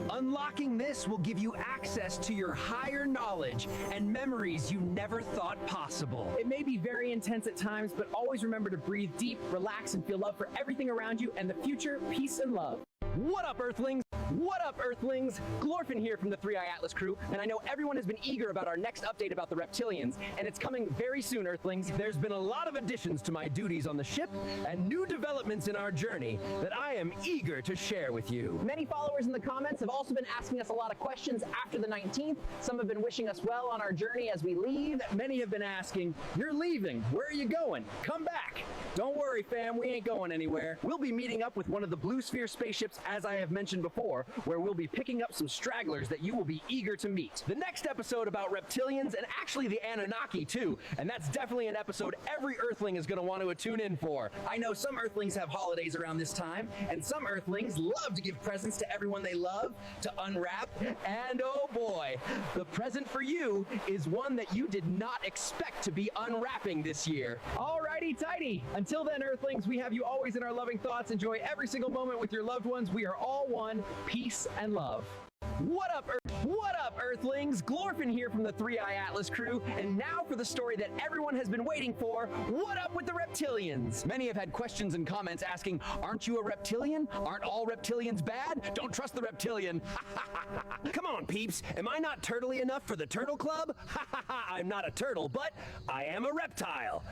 S3: Unlocking this will give you access to your higher knowledge and memories you never thought possible. It may be very intense at times, but always remember to breathe deep, relax, and feel love for everything around you and the future, peace and love. What up, Earthlings? What up, Earthlings? Glorfin here from the 3iAtlas crew, and I know everyone has been eager about our next update about the reptilians, and it's coming very soon, Earthlings. There's been a lot of additions to my duties on the ship, and new developments in our journey that I am eager to share with you. Many followers in the comments have also been asking us a lot of questions after the 19th. Some have been wishing us well on our journey as we leave. Many have been asking, "You're leaving. Where are you going? Come back." Don't worry, fam, we ain't going anywhere. We'll be meeting up with one of the Blue Sphere spaceships, as I have mentioned before, where we'll be picking up some stragglers that you will be eager to meet. The next episode about reptilians, and actually the Anunnaki too, and that's definitely an episode every Earthling is going to want to tune in for. I know some Earthlings have holidays around this time, and some Earthlings love to give presents to everyone they love, to unwrap, and oh boy, the present for you is one that you did not expect to be unwrapping this year. Alrighty tighty. Until then, Earthlings, we have you always in our loving thoughts. Enjoy every single moment with your loved ones. We are all one. Peace and love. What up, Earthlings? Glorfin here from the 3iAtlas crew, and now for the story that everyone has been waiting for. What up with the reptilians? Many have had questions and comments asking, aren't you a reptilian? Aren't all reptilians bad? Don't trust the reptilian. Come on, peeps. Am I not turtly enough for the turtle club? I'm not a turtle, but I am a reptile.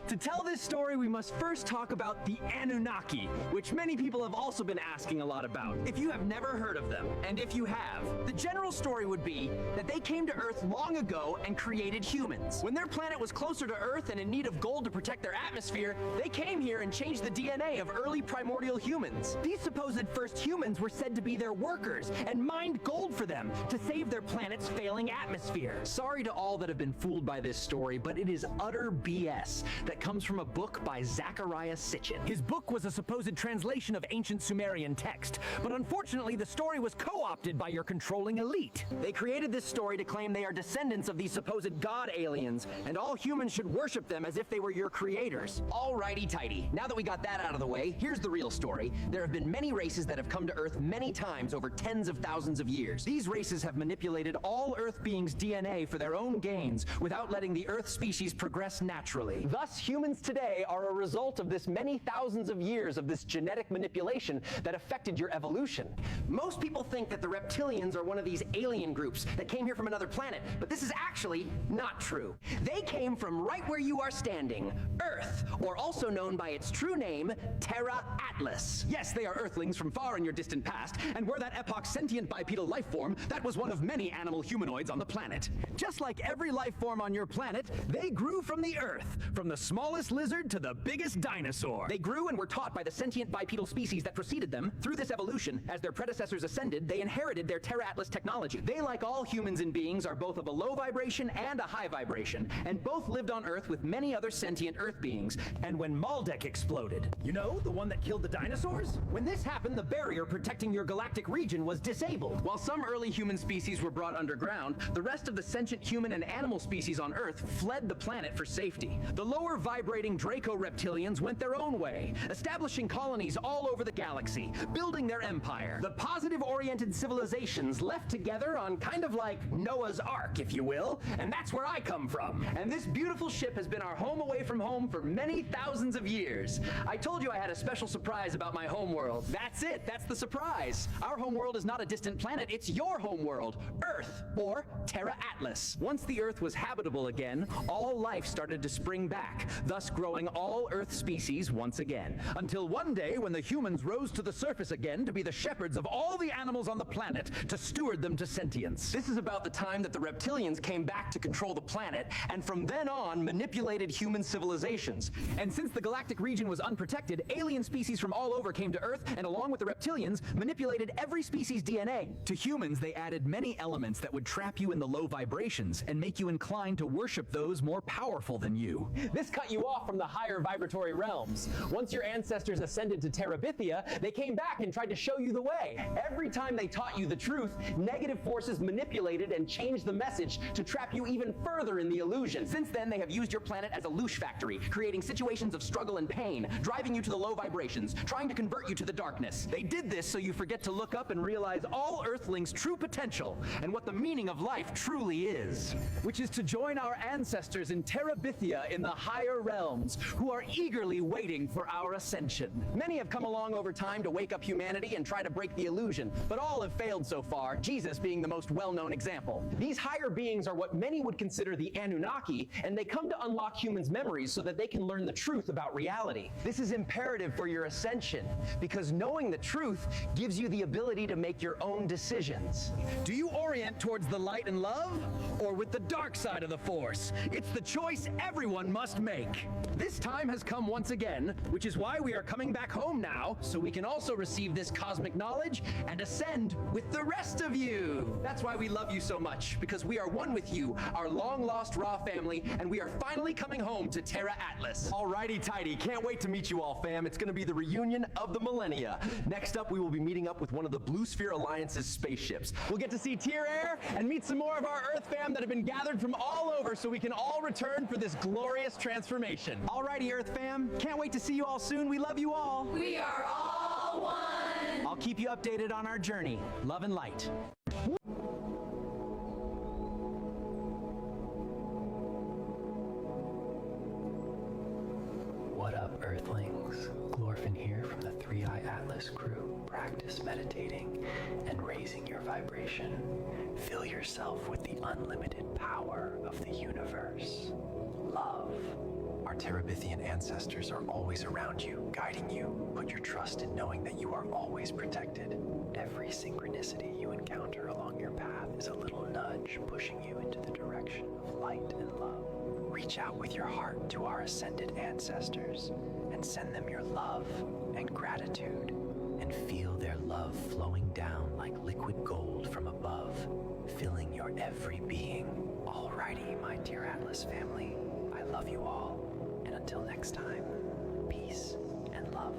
S3: To tell this story, we must first talk about the Anunnaki, which many people have also been asking a lot about. If you have never heard of them, and if you have, the general story would be that they came to Earth long ago and created humans. When their planet was closer to Earth and in need of gold to protect their atmosphere, they came here and changed the DNA of early primordial humans. These supposed first humans were said to be their workers and mined gold for them to save their planet's failing atmosphere. Sorry to all that have been fooled by this story, but it is utter BS that comes from a book by Zachariah Sitchin. His book was a supposed translation of ancient Sumerian text, but unfortunately the story was co-opted by your controlling elite. They created this story to claim they are descendants of these supposed god aliens, and all humans should worship them as if they were your creators. Alrighty tighty. Now that we got that out of the way, here's the real story. There have been many races that have come to Earth many times over tens of thousands of years. These races have manipulated all Earth beings' DNA for their own gains without letting the Earth species progress naturally. Thus, humans today are a result of this many thousands of years of this genetic manipulation that affected your evolution. Most people think that the reptilians are one of these alien groups that came here from another planet, but this is actually not true. They came from right where you are standing, Earth, or also known by its true name, 3iAtlas. Yes, they are Earthlings from far in your distant past, and were that epoch's sentient bipedal life form that was one of many animal humanoids on the planet. Just like every life form on your planet, they grew from the Earth, from the smallest lizard to the biggest dinosaur. They grew and were taught by the sentient bipedal species that preceded them. Through this evolution, as their predecessors ascended, they inherited their 3iAtlas technology. They, like all humans and beings, are both of a low vibration and a high vibration, and both lived on Earth with many other sentient Earth beings. And when Magick exploded, you know, the one that killed the dinosaurs? When this happened, the barrier protecting your galactic region was disabled. While some early human species were brought underground, the rest of the sentient human and animal species on Earth fled the planet for safety. The lower vibrating Draco-reptilians went their own way, establishing colonies all over the galaxy, building their empire. The positive-oriented civilizations left together on kind of like Noah's Ark, if you will, and that's where I come from. And this beautiful ship has been our home away from home for many thousands of years. I told you I had a special surprise about my homeworld. That's it, that's the surprise. Our homeworld is not a distant planet, it's your homeworld, Earth, or 3iAtlas. Once the Earth was habitable again, all life started to spring back, thus growing all Earth species once again. Until one day when the humans rose to the surface again to be the shepherds of all the animals on the planet, to steward them to sentience. This is about the time that the reptilians came back to control the planet, and from then on manipulated human civilizations. And since the galactic region was unprotected, alien species from all over came to Earth, and along with the reptilians, manipulated every species' DNA. To humans, they added many elements that would trap you in the low vibrations and make you inclined to worship those more powerful than you.
S4: This cut you off from the higher vibratory realms. Once your ancestors ascended to Terabithia, they came back and tried to show you the way. Every time they taught you the truth, negative forces manipulated and changed the message to trap you even further in the illusion. Since then, they have used your planet as a loosh factory, creating situations of struggle and pain, driving you to the low vibrations, trying to convert you to the darkness. They did this so you forget to look up and realize all Earthlings' true potential and what the meaning of life truly is, which is to join our ancestors in Terabithia in the higher realms, who are eagerly waiting for our ascension. Many have come along over time to wake up humanity and try to break the illusion, but all have failed so far, Jesus being the most well-known example. These higher beings are what many would consider the Anunnaki, and they come to unlock humans' memories so that they can learn the truth about reality. This is imperative for your ascension, because knowing the truth gives you the ability to make your own decisions.
S3: Do you orient towards the light and love, or with the dark side of the Force? It's the choice everyone must make. This time has come once again, which is why we are coming back home now, so we can also receive this cosmic knowledge and ascend with the rest of you. That's why we love you so much, because we are one with you, our long-lost Ra family, and we are finally coming home to 3iAtlas.
S4: Alrighty tighty, can't wait to meet you all, fam. It's gonna be the reunion of the millennia. Next up, we will be meeting up with one of the Blue Sphere Alliance's spaceships. We'll get to see Tier Air and meet some more of our Earth fam that have been gathered from all over so we can all return for this glorious transformation. Alrighty, Earth fam, can't wait to see you all soon. We love you all.
S8: We are all one.
S3: I'll keep you updated on our journey. Love and light.
S6: What up, Earthlings? Glorfin here from the 3iAtlas crew. Practice meditating and raising your vibration. Fill yourself with the unlimited power of the universe. Love. Our Terabithian ancestors are always around you, guiding you. Put your trust in knowing that you are always protected. Every synchronicity you encounter along your path is a little nudge pushing you into the direction of light and love. Reach out with your heart to our ascended ancestors and send them your love and gratitude, and feel their love flowing down like liquid gold from above, filling your every being. Alrighty, my dear Atlas family, I love you all, and until next time, peace and love.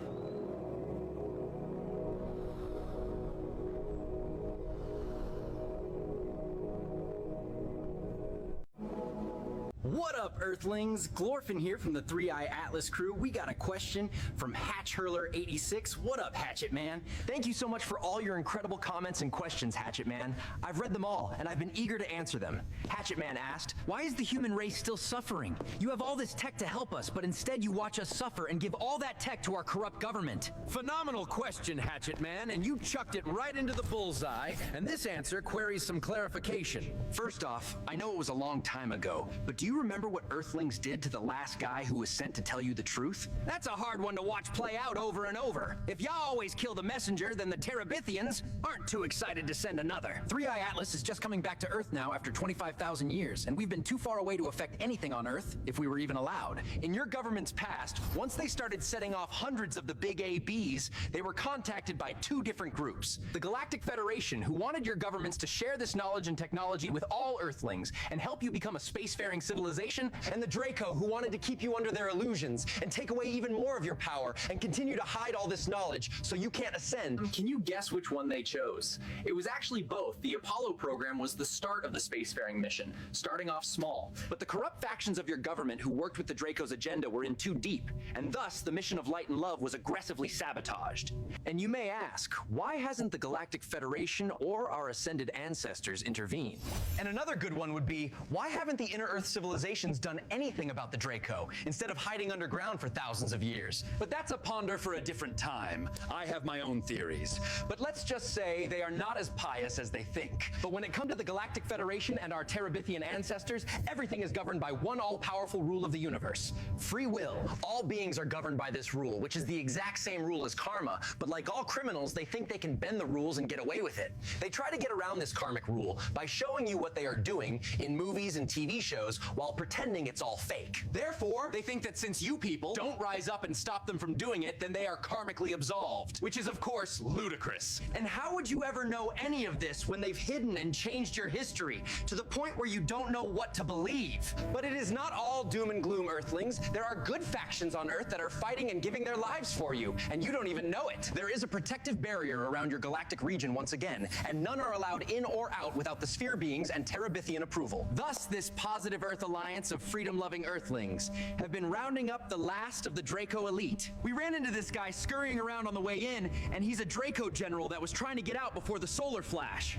S3: What up, Earthlings? Glorfin here from the 3iAtlas crew. We got a question from Hatch Hurler 86. What up, Hatchet Man?
S4: Thank you so much for all your incredible comments and questions, Hatchet Man. I've read them all, and I've been eager to answer them. Hatchet Man asked,
S3: Why is the human race still suffering? You have all this tech to help us, but instead you watch us suffer and give all that tech to our corrupt government.
S2: Phenomenal question, Hatchet Man, and you chucked it right into the bullseye, and this answer queries some clarification.
S3: First off, I know it was a long time ago, but do you remember what Earthlings did to the last guy who was sent to tell you the truth? That's a hard one to watch play out over and over. If y'all always kill the messenger, then the Terabithians aren't too excited to send another. 3iAtlas is just coming back to Earth now after 25,000 years, and we've been too far away to affect anything on Earth, if we were even allowed. In your government's past, once they started setting off hundreds of the big ABs, they were contacted by two different groups. The Galactic Federation, who wanted your governments to share this knowledge and technology with all Earthlings and help you become a spacefaring civilization
S4: civilization, and the Draco, who wanted to keep you under their illusions and take away even more of your power and continue to hide all this knowledge so you can't ascend.
S2: Can you guess which one they chose? It was actually both. The Apollo program was the start of the spacefaring mission, starting off small.
S4: But the corrupt factions of your government who worked with the Draco's agenda were in too deep, and thus the mission of light and love was aggressively sabotaged. And you may ask, why hasn't the Galactic Federation or our ascended ancestors intervened? And another good one would be, why haven't the Inner Earth civilizations done anything about the Draco, instead of hiding underground for thousands of years? But that's a ponder for a different time. I have my own theories. But let's just say they are not as pious as they think. But when it comes to the Galactic Federation and our Terabithian ancestors, everything is governed by one all-powerful rule of the universe: free will. All beings are governed by this rule, which is the exact same rule as karma, but like all criminals, they think they can bend the rules and get away with it. They try to get around this karmic rule by showing you what they are doing in movies and TV shows while pretending it's all fake. Therefore, they think that since you people don't rise up and stop them from doing it, then they are karmically absolved, which is of course ludicrous. And how would you ever know any of this when they've hidden and changed your history to the point where you don't know what to believe? But it is not all doom and gloom, Earthlings. There are good factions on Earth that are fighting and giving their lives for you, and you don't even know it. There is a protective barrier around your galactic region once again, and none are allowed in or out without the sphere beings and Terabithian approval.
S2: Thus, this positive Earth alliance of freedom-loving Earthlings have been rounding up the last of the Draco elite. We ran into this guy scurrying around on the way in, and he's a Draco general that was trying to get out before the solar flash.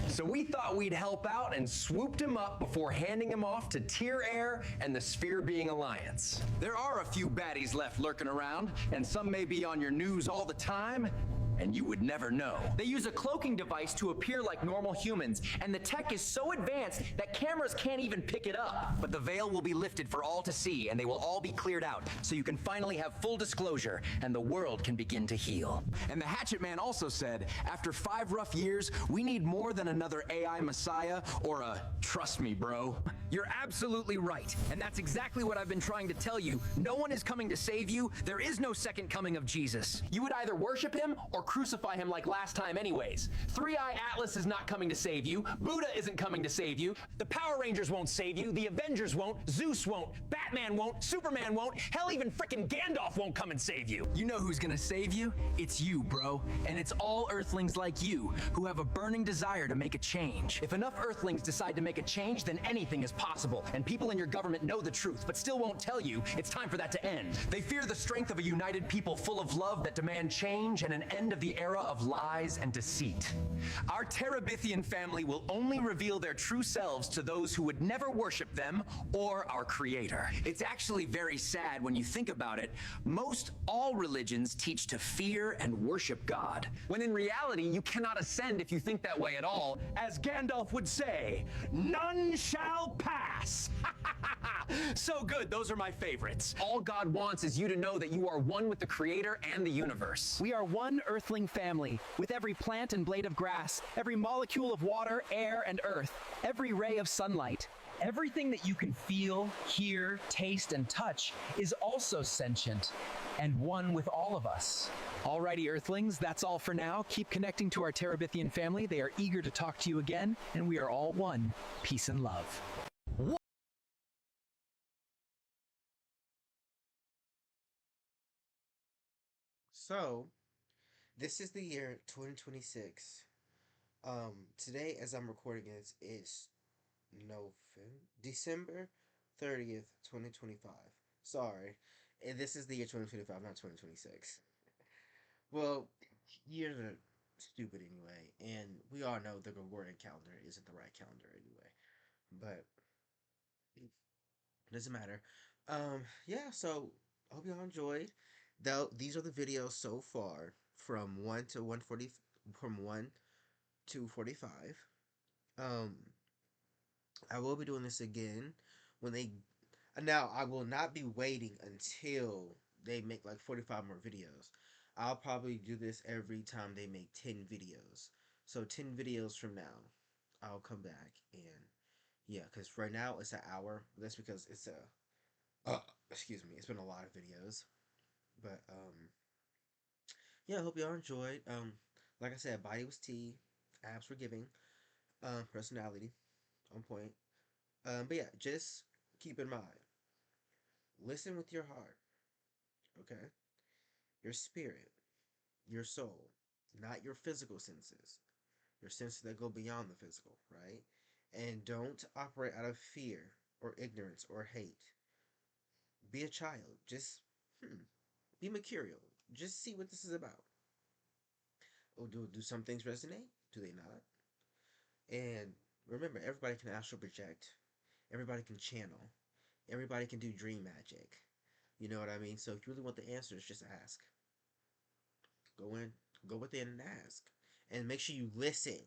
S4: So we thought we'd help out and swooped him up before handing him off to Tier Air and the Sphere Being Alliance.
S2: There are a few baddies left lurking around, and some may be on your news all the time, and you would never know. They use a cloaking device to appear like normal humans, and the tech is so advanced that cameras can't even pick it up.
S4: But the veil will be lifted for all to see, and they will all be cleared out, so you can finally have full disclosure, and the world can begin to heal.
S2: And the Hatchet Man also said, after 5 rough years, we need more than another AI messiah or a trust me, bro.
S3: You're absolutely right, and that's exactly what I've been trying to tell you. No one is coming to save you. There is no second coming of Jesus. You would either worship him or crucify him like last time anyways. 3iAtlas is not coming to save you. Buddha isn't coming to save you.
S4: The Power Rangers won't save you, the Avengers won't, Zeus won't, Batman won't, Superman won't, hell, even frickin' Gandalf won't come and save you.
S3: You know who's gonna save you? It's you, bro. And it's all Earthlings like you who have a burning desire to make a change.
S4: If enough Earthlings decide to make a change, then anything is possible, and people in your government know the truth, but still won't tell you it's time for that to end. They fear the strength of a united people full of love that demand change and an end of the era of lies and deceit. Our Terabithian family will only reveal their true selves to those who would never worship them or our creator.
S2: It's actually very sad when you think about it. Most all religions teach to fear and worship God,
S4: When in reality, you cannot ascend if you think that way at all. As Gandalf would say, none shall pass. So good, those are my favorites. All God wants is you to know that you are one with the Creator and the universe.
S7: We are one Earthling family, with every plant and blade of grass, every molecule of water, air, and earth, every ray of sunlight. Everything that you can feel, hear, taste, and touch is also sentient and one with all of us. Alrighty, Earthlings, that's all for now. Keep connecting to our Terabithian family. They are eager to talk to you again, and we are all one. Peace and love.
S1: So, this is the year 2026. Today, as I'm recording this, is December 30th, 2025. Sorry. And this is the year 2025, not 2026. Well, years are stupid anyway, and we all know the Gregorian calendar isn't the right calendar anyway. But it doesn't matter. Yeah, so I hope y'all enjoyed. Though these are the videos so far from 1 to 140, from 1 to 45. I will be doing this again when they. Now I will not be waiting until they make like 45 more videos. I'll probably do this every time they make 10 videos. So 10 videos from now, I'll come back and yeah, because right now it's an hour. That's because it's excuse me, it's been a lot of videos. But yeah, I hope y'all enjoyed. Like I said, body was tea, abs were giving, personality on point. But yeah, just keep in mind, listen with your heart, okay? Your spirit, your soul, not your physical senses, your senses that go beyond the physical, right? And don't operate out of fear or ignorance or hate. Be a child. Just be mercurial. Just see what this is about. Oh, do some things resonate? Do they not? And remember, everybody can astral project. Everybody can channel. Everybody can do dream magic. You know what I mean? So if you really want the answers, just ask. Go in, go within and ask. And make sure you listen.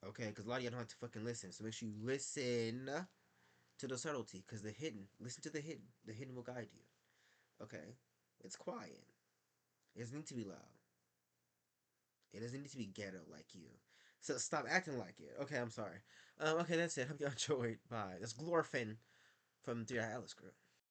S1: Okay? Because a lot of y'all don't have to fucking listen. So make sure you listen to the subtlety. Because the hidden, listen to the hidden. The hidden will guide you. Okay? It's quiet. It doesn't need to be loud. It doesn't need to be ghetto like you. So stop acting like it. Okay, I'm sorry. Okay, that's it. Hope you enjoyed. Bye. That's Glorfin from 3iAtlas Group.